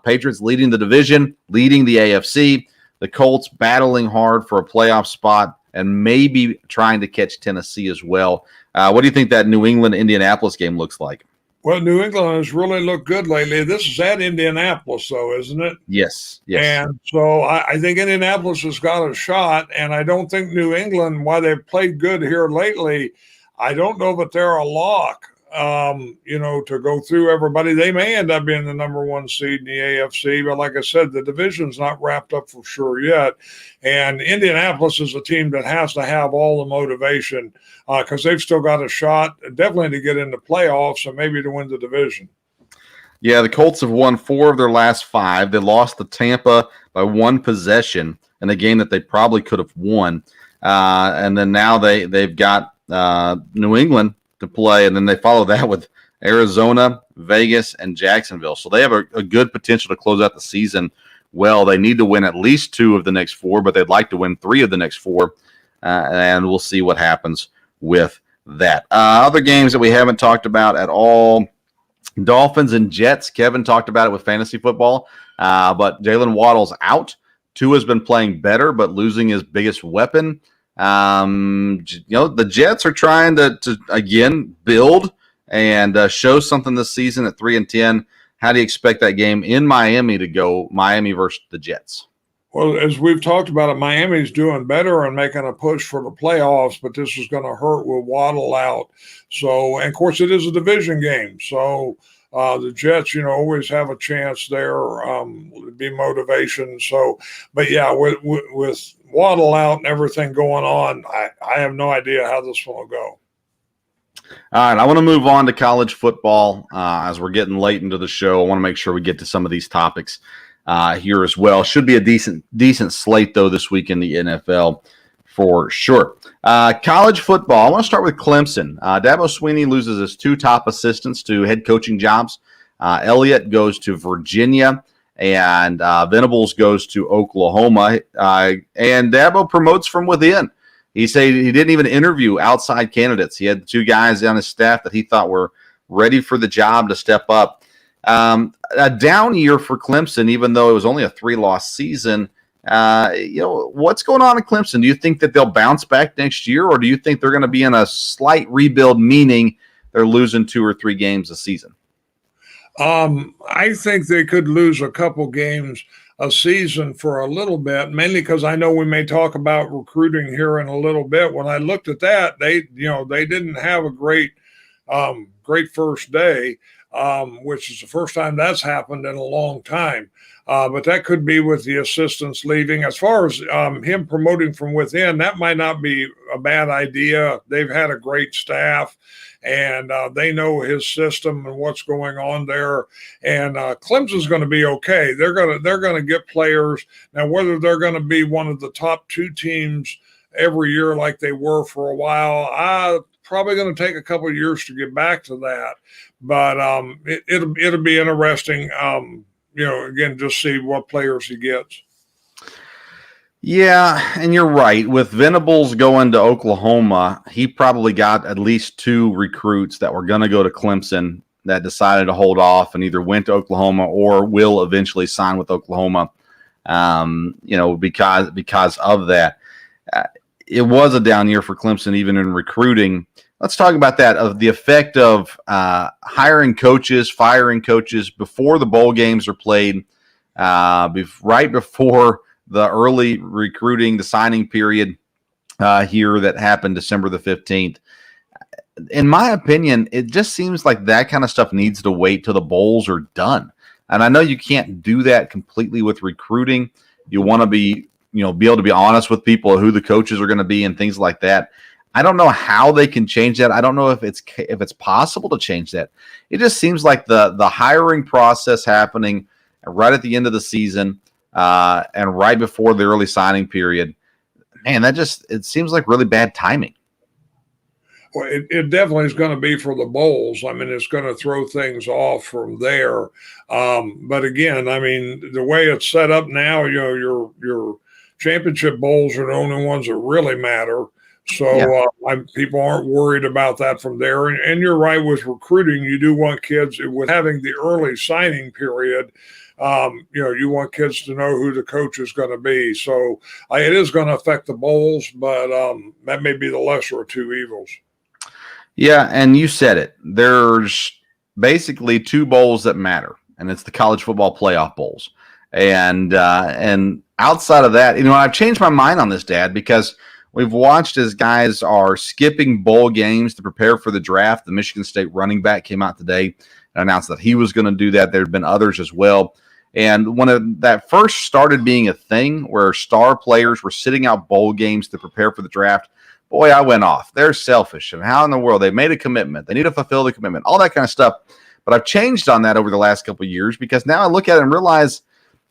Patriots leading the division, leading the AFC. The Colts battling hard for a playoff spot. and maybe trying to catch Tennessee as well. What do you think that New England-Indianapolis game looks like? Well, New England has really looked good lately. This is at Indianapolis, though, isn't it? Yes. And so I think Indianapolis has got a shot, and I don't think New England, while they've played good here lately, I don't know that they're a lock, to go through everybody. They may end up being the number one seed in the AFC, but like I said, the division's not wrapped up for sure yet. And Indianapolis is a team that has to have all the motivation because they've still got a shot, definitely to get into playoffs and maybe to win the division. Yeah, the Colts have won 4 of their last 5. They lost to Tampa by 1 possession in a game that they probably could have won. And then now they've got New England to play, and then they follow that with Arizona, Vegas, and Jacksonville. So they have a good potential to close out the season well. They need to win at least 2 of the next 4, but they'd like to win 3 of the next 4, and we'll see what happens with that. Other games that we haven't talked about at all, Dolphins and Jets. Kevin talked about it with fantasy football, but Jalen Waddle's out. Tua's been playing better, but losing his biggest weapon. The Jets are trying to again build and show something this season at 3-10. How do you expect that game in Miami to go? Miami versus the Jets. Well, as we've talked about it, Miami's doing better and making a push for the playoffs, but this is going to hurt with Waddle out. So, and of course, it is a division game. So the Jets, always have a chance there, be motivation. So, but yeah, with Waddle out and everything going on, I have no idea how this one will go. All right, I want to move on to college football as we're getting late into the show. I want to make sure we get to some of these topics here as well. Should be a decent slate, though, this week in the NFL for sure. College football, I want to start with Clemson. Dabo Swinney loses his 2 top assistants to head coaching jobs. Elliott goes to Virginia, and Venables goes to Oklahoma. And Dabo promotes from within. He said he didn't even interview outside candidates. He had 2 guys on his staff that he thought were ready for the job to step up. A down year for Clemson, even though it was only a 3-loss season. What's going on in Clemson? Do you think that they'll bounce back next year, or do you think they're going to be in a slight rebuild, meaning they're losing 2 or 3 games a season? I think they could lose a couple games a season for a little bit, mainly because I know we may talk about recruiting here in a little bit. When I looked at that, they didn't have a great first day, which is the first time that's happened in a long time. But that could be with the assistants leaving. As far as him promoting from within, that might not be a bad idea. They've had a great staff, and they know his system and what's going on there. And Clemson's going to be okay. They're going to get players. Now, whether they're going to be one of the top 2 teams every year like they were for a while, probably going to take a couple of years to get back to that. But it'll be interesting. Again, just see what players he gets. Yeah, and you're right. With Venables going to Oklahoma, he probably got at least 2 recruits that were going to go to Clemson that decided to hold off and either went to Oklahoma or will eventually sign with Oklahoma, because of that. It was a down year for Clemson, even in recruiting. Let's talk about that, of the effect of hiring coaches, firing coaches before the bowl games are played, right before the early recruiting, the signing period here that happened December the 15th. In my opinion, it just seems like that kind of stuff needs to wait till the bowls are done. And I know you can't do that completely with recruiting. You want to be able to be honest with people who the coaches are going to be and things like that. I don't know how they can change that. I don't know if it's possible to change that. It just seems like the hiring process happening right at the end of the season and right before the early signing period. Man, it seems like really bad timing. Well, it definitely is going to be for the bowls. I mean, it's going to throw things off from there. But again, I mean, the way it's set up now, your championship bowls are the only ones that really matter. So people aren't worried about that from there. And you're right, with recruiting, you do want kids with having the early signing period. You want kids to know who the coach is going to be. So it is going to affect the bowls, but that may be the lesser of two evils. Yeah, and you said it. There's basically two bowls that matter, and it's the college football playoff bowls. And outside of that, I've changed my mind on this, Dad, because we've watched as guys are skipping bowl games to prepare for the draft. The Michigan State running back came out today and announced that he was going to do that. There have been others as well. And when that first started being a thing where star players were sitting out bowl games to prepare for the draft, boy, I went off. They're selfish. And how in the world? They made a commitment. They need to fulfill the commitment, all that kind of stuff. But I've changed on that over the last couple of years because now I look at it and realize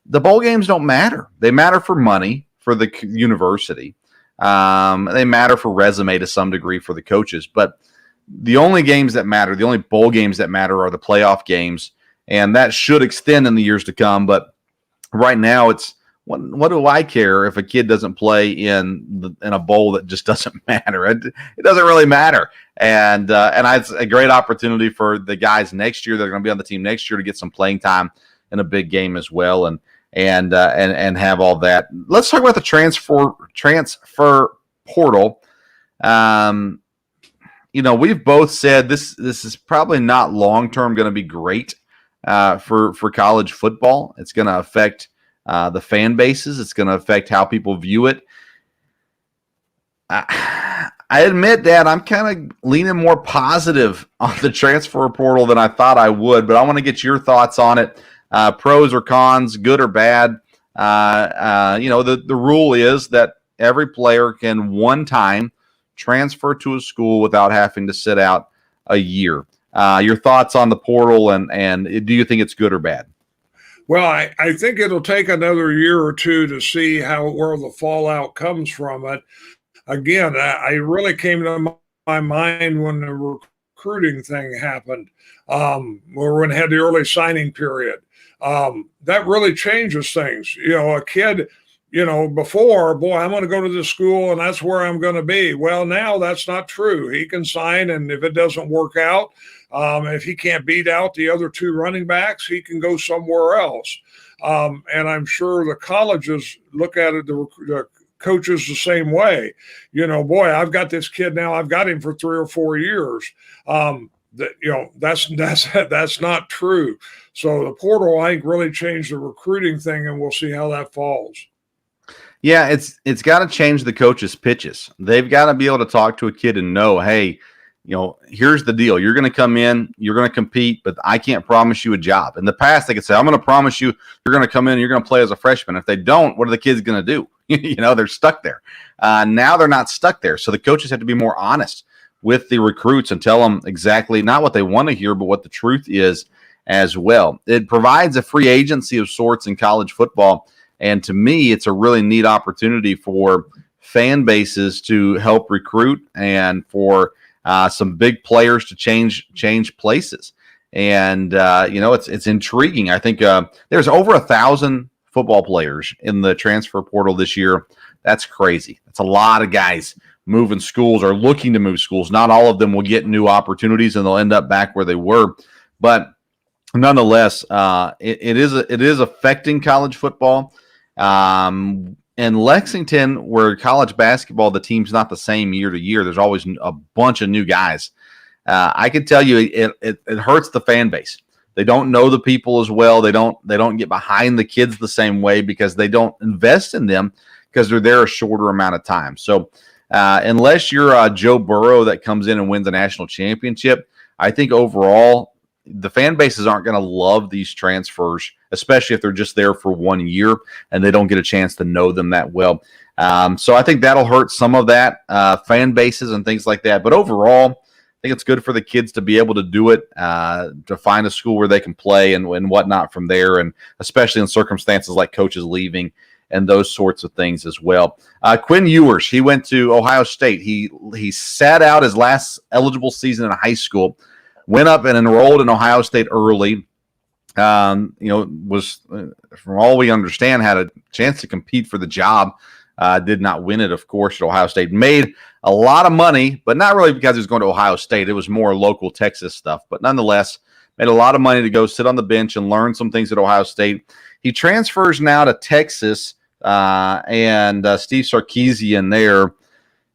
the bowl games don't matter. They matter for money for the university. They matter for resume to some degree for the coaches. But the only games that matter, the only bowl games that matter are the playoff games. And that should extend in the years to come. But right now it's, what do I care if a kid doesn't play in a bowl that just doesn't matter? It doesn't really matter. And it's a great opportunity for the guys next year that are going to be on the team next year to get some playing time in a big game as well, and have all that. Let's talk about the transfer portal. We've both said this is probably not long term going to be great for college football. It's going to affect the fan bases. It's going to affect how people view it. I admit, Dad, I'm kind of leaning more positive on the transfer portal than I thought I would, but I want to get your thoughts on it. Pros or cons, good or bad. The rule is that every player can one time transfer to a school without having to sit out a year. Your thoughts on the portal, and do you think it's good or bad? Well, I think it'll take another year or two to see where the fallout comes from it. Again, I really came to my mind when the recruiting thing happened, or when we had the early signing period. That really changes things. A kid, before, boy, I'm going to go to this school and that's where I'm going to be. Well, now that's not true. He can sign, and if it doesn't work out, if he can't beat out the other two running backs, he can go somewhere else. And I'm sure the colleges look at it, the coaches the same way. Boy, I've got this kid now. I've got him for 3 or 4 years. That's not true. So the portal, I think, really changed the recruiting thing, and we'll see how that falls. Yeah, it's got to change the coaches' pitches. They've got to be able to talk to a kid and know, hey, here's the deal. You're going to come in, you're going to compete, but I can't promise you a job. In the past, they could say, I'm going to promise you you're going to come in and you're going to play as a freshman. If they don't, what are the kids going to do? They're stuck there. Now they're not stuck there. So the coaches have to be more honest with the recruits and tell them exactly not what they want to hear, but what the truth is as well. It provides a free agency of sorts in college football. And to me, it's a really neat opportunity for fan bases to help recruit and for some big players to change places. And, it's intriguing. I think there's over 1,000 football players in the transfer portal this year. That's crazy. That's a lot of guys moving schools or looking to move schools. Not all of them will get new opportunities and they'll end up back where they were. But nonetheless, it is affecting college football. In Lexington, where college basketball, the team's not the same year to year. There's always a bunch of new guys. I can tell you it hurts the fan base. They don't know the people as well. They don't get behind the kids the same way because they don't invest in them because they're there a shorter amount of time. So unless you're Joe Burrow that comes in and wins a national championship, I think overall the fan bases aren't going to love these transfers, especially if they're just there for 1 year and they don't get a chance to know them that well. So I think that'll hurt some of that fan bases and things like that. But overall, I think it's good for the kids to be able to do it, to find a school where they can play and whatnot from there, and especially in circumstances like coaches leaving and those sorts of things as well. Quinn Ewers, he went to Ohio State. He sat out his last eligible season in high school, went up and enrolled in Ohio State early. Was, from all we understand, had a chance to compete for the job. Did not win it, of course, at Ohio State. Made a lot of money, but not really because he was going to Ohio State. It was more local Texas stuff. But nonetheless, made a lot of money to go sit on the bench and learn some things at Ohio State. He transfers now to Texas, and Steve Sarkisian there.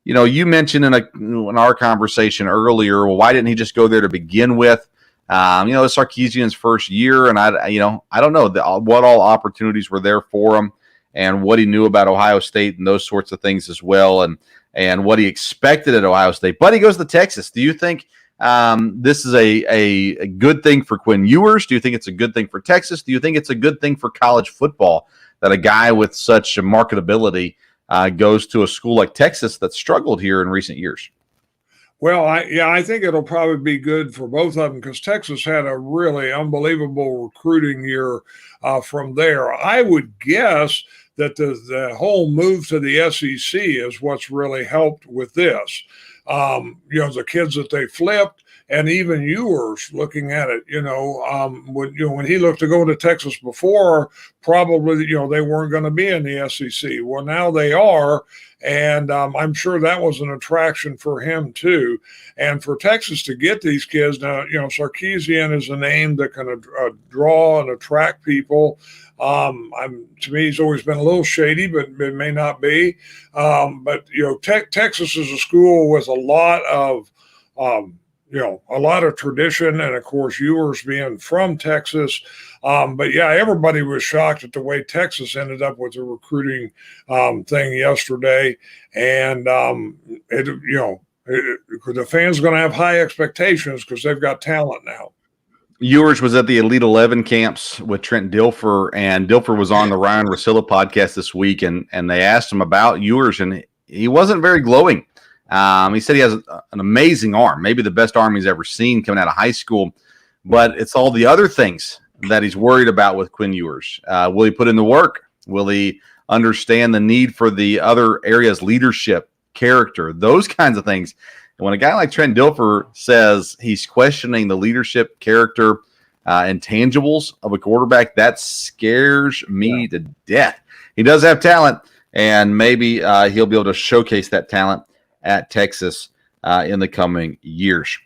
You know, you mentioned in our conversation earlier, well, why didn't he just go there to begin with? You know, it's Sarkisian's first year, and I don't know what all opportunities were there for him, and what he knew about Ohio State and those sorts of things as well, and what he expected at Ohio State. But he goes to Texas. Do you think this is a good thing for Quinn Ewers? Do you think it's a good thing for Texas? Do you think it's a good thing for college football that a guy with such marketability goes to a school like Texas that struggled here in recent years? Well, I think it'll probably be good for both of them because Texas had a really unbelievable recruiting year from there. I would guess that the whole move to the SEC is what's really helped with this. You know, the kids that they flipped, and even Ewers looking at it, when he looked to go to Texas before, probably, they weren't going to be in the SEC. Well, now they are. And I'm sure that was an attraction for him, too. And for Texas to get these kids now, Sarkisian is a name that can draw and attract people. To me, he's always been a little shady, but it may not be. But Texas is a school with a lot of tradition, and of course, Ewers being from Texas. But yeah, everybody was shocked at the way Texas ended up with the recruiting thing yesterday, and the fans are going to have high expectations because they've got talent now. Ewers was at the Elite 11 camps with Trent Dilfer, and Dilfer was on the Ryan Russillo podcast this week, and they asked him about Ewers, and he wasn't very glowing. He said he has an amazing arm, maybe the best arm he's ever seen coming out of high school, but it's all the other things that he's worried about with Quinn Ewers. Will he put in the work? Will he understand the need for the other areas, leadership, character, those kinds of things? And when a guy like Trent Dilfer says he's questioning the leadership, character, intangibles of a quarterback, that scares me to death. He does have talent, and maybe he'll be able to showcase that talent at Texas in the coming years.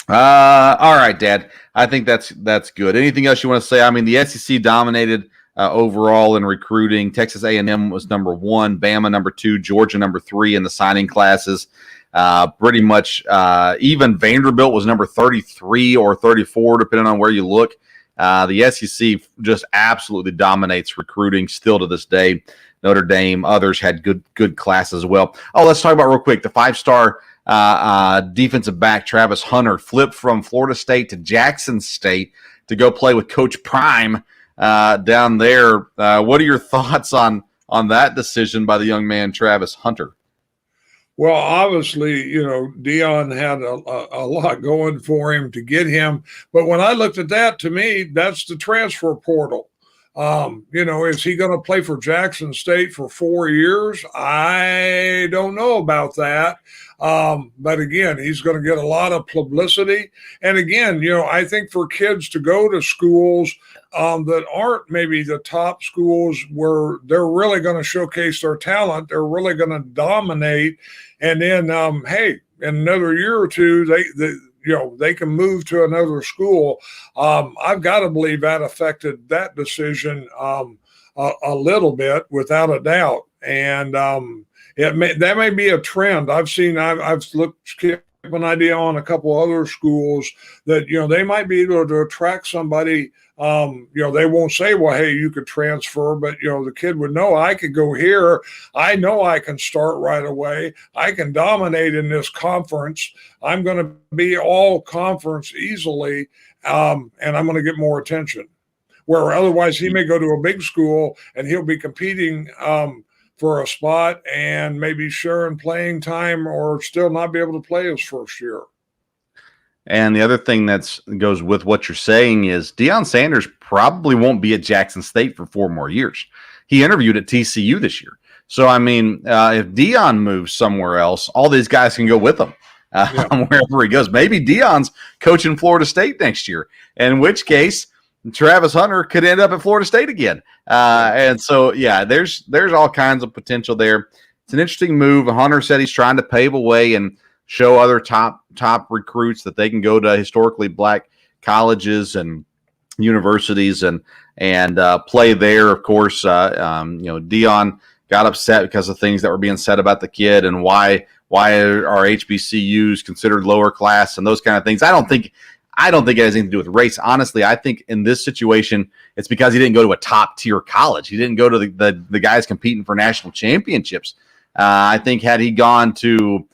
All right, Dad. I think that's good. Anything else you want to say? I mean, the SEC dominated overall in recruiting. Texas A&M was number 1, Bama number 2, Georgia number 3 in the signing classes. Pretty much even Vanderbilt was number 33 or 34, depending on where you look. The SEC just absolutely dominates recruiting still to this day. Notre Dame, others had good classes as well. Oh, let's talk about real quick the 5-star defensive back Travis Hunter flipped from Florida State to Jackson State to go play with Coach Prime down there. What are your thoughts on that decision by the young man Travis Hunter? Well, obviously, Dion had a lot going for him to get him. But when I looked at that, to me, that's the transfer portal. Is he going to play for Jackson State for 4 years? I don't know about that. But again, he's going to get a lot of publicity. And again, I think for kids to go to schools that aren't maybe the top schools where they're really going to showcase their talent, they're really going to dominate. And then, hey, in another year or two, they can move to another school. I've got to believe that affected that decision a little bit, without a doubt. And that may be a trend. I've looked, kept an idea on a couple other schools that, they might be able to attract somebody. They won't say, well, hey, you could transfer, but, the kid would know I could go here. I know I can start right away. I can dominate in this conference. I'm going to be all conference easily, and I'm going to get more attention. Where otherwise he may go to a big school and he'll be competing for a spot and maybe sharing playing time or still not be able to play his first year. And the other thing that goes with what you're saying is Deion Sanders probably won't be at Jackson State for 4 more years. He interviewed at TCU this year. So, I mean, if Deion moves somewhere else, all these guys can go with him wherever he goes. Maybe Deion's coaching Florida State next year, in which case Travis Hunter could end up at Florida State again. And so, yeah, there's all kinds of potential there. It's an interesting move. Hunter said he's trying to pave a way and show other top recruits that they can go to historically black colleges and universities and play there. Of course, Dion got upset because of things that were being said about the kid and why are HBCUs considered lower class and those kind of things. I don't think it has anything to do with race. Honestly, I think in this situation, it's because he didn't go to a top tier college. He didn't go to the guys competing for national championships. I think had he gone to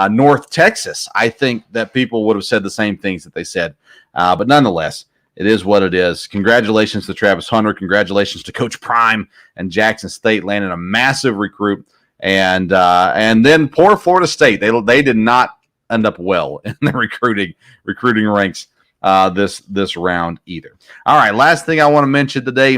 North Texas, I think that people would have said the same things that they said. But nonetheless, it is what it is. Congratulations to Travis Hunter. Congratulations to Coach Prime and Jackson State landing a massive recruit. And then poor Florida State. They did not end up well in the recruiting ranks this round either. All right, last thing I want to mention today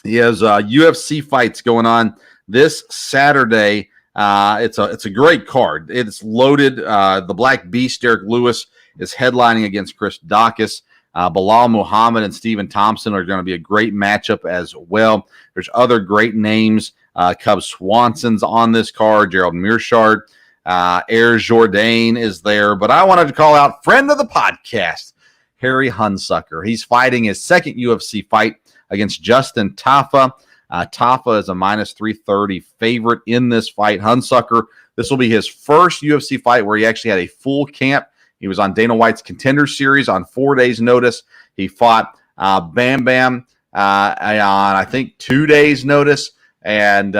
is UFC Fights going on this Saturday. It's a great card. It's loaded. The Black Beast, Derek Lewis, is headlining against Chris Dawkins. Bilal Muhammad and Stephen Thompson are going to be a great matchup as well. There's other great names. Cub Swanson's on this card. Gerald Mearshard. Air Jourdain is there. But I wanted to call out friend of the podcast, Harry Hunsucker. He's fighting his second UFC fight against Justin Tafa. Tafa is a minus 330 favorite in this fight. Hunsucker, this will be his first UFC fight where he actually had a full camp. He was on Dana White's Contender Series on 4 days' notice. He fought Bam Bam on, I think, 2 days' notice. And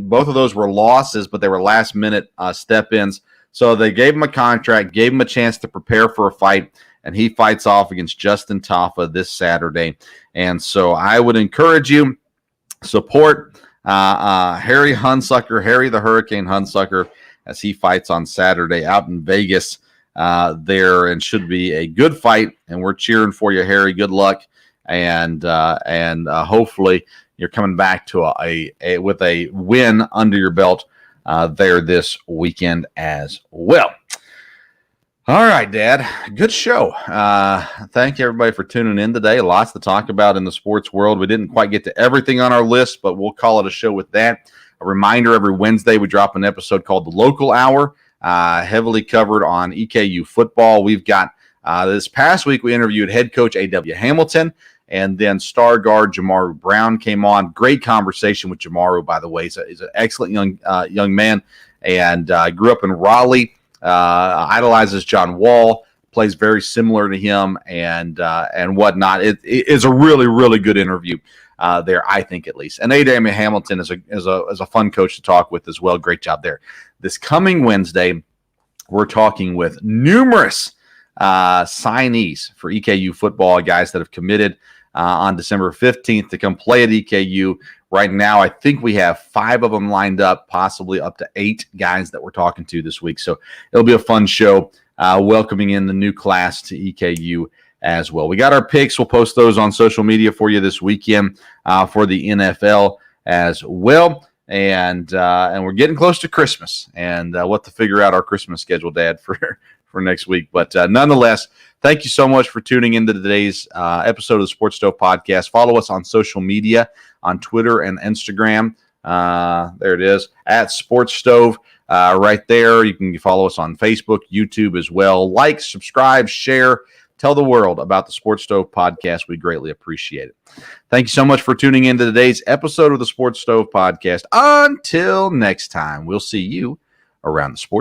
both of those were losses, but they were last-minute step-ins. So they gave him a contract, gave him a chance to prepare for a fight, and he fights off against Justin Tafa this Saturday. And so I would encourage you, support Harry Hunsucker, Harry the Hurricane Hunsucker, as he fights on Saturday out in Vegas there, and should be a good fight. And we're cheering for you, Harry. Good luck, and hopefully you're coming back to with a win under your belt there this weekend as well. All right, Dad. Good show. Thank you, everybody, for tuning in today. Lots to talk about in the sports world. We didn't quite get to everything on our list, but we'll call it a show with that. A reminder, every Wednesday we drop an episode called The Local Hour, heavily covered on EKU football. We've got this past week we interviewed head coach A.W. Hamilton, and then star guard Jamaru Brown came on. Great conversation with Jamaru, by the way. He's an excellent young man, and grew up in Raleigh. Idolizes John Wall, plays very similar to him, and whatnot. It is a really, really good interview there, I think, at least. And A.W. Hamilton is a fun coach to talk with as well. Great job there. This coming Wednesday, we're talking with numerous signees for EKU football, guys that have committed on December 15th to come play at EKU. Right now, I think we have 5 of them lined up, possibly up to 8 guys that we're talking to this week. So it'll be a fun show, welcoming in the new class to EKU as well. We got our picks. We'll post those on social media for you this weekend for the NFL as well. And we're getting close to Christmas, and we'll have to figure out our Christmas schedule, Dad, for next week. But nonetheless, thank you so much for tuning into today's episode of the Sports Stove Podcast. Follow us on social media, on Twitter and Instagram. There it is, at Sports Stove right there. You can follow us on Facebook, YouTube as well. Like, subscribe, share, tell the world about the Sports Stove Podcast. We greatly appreciate it. Thank you so much for tuning into today's episode of the Sports Stove Podcast. Until next time, we'll see you around the sports.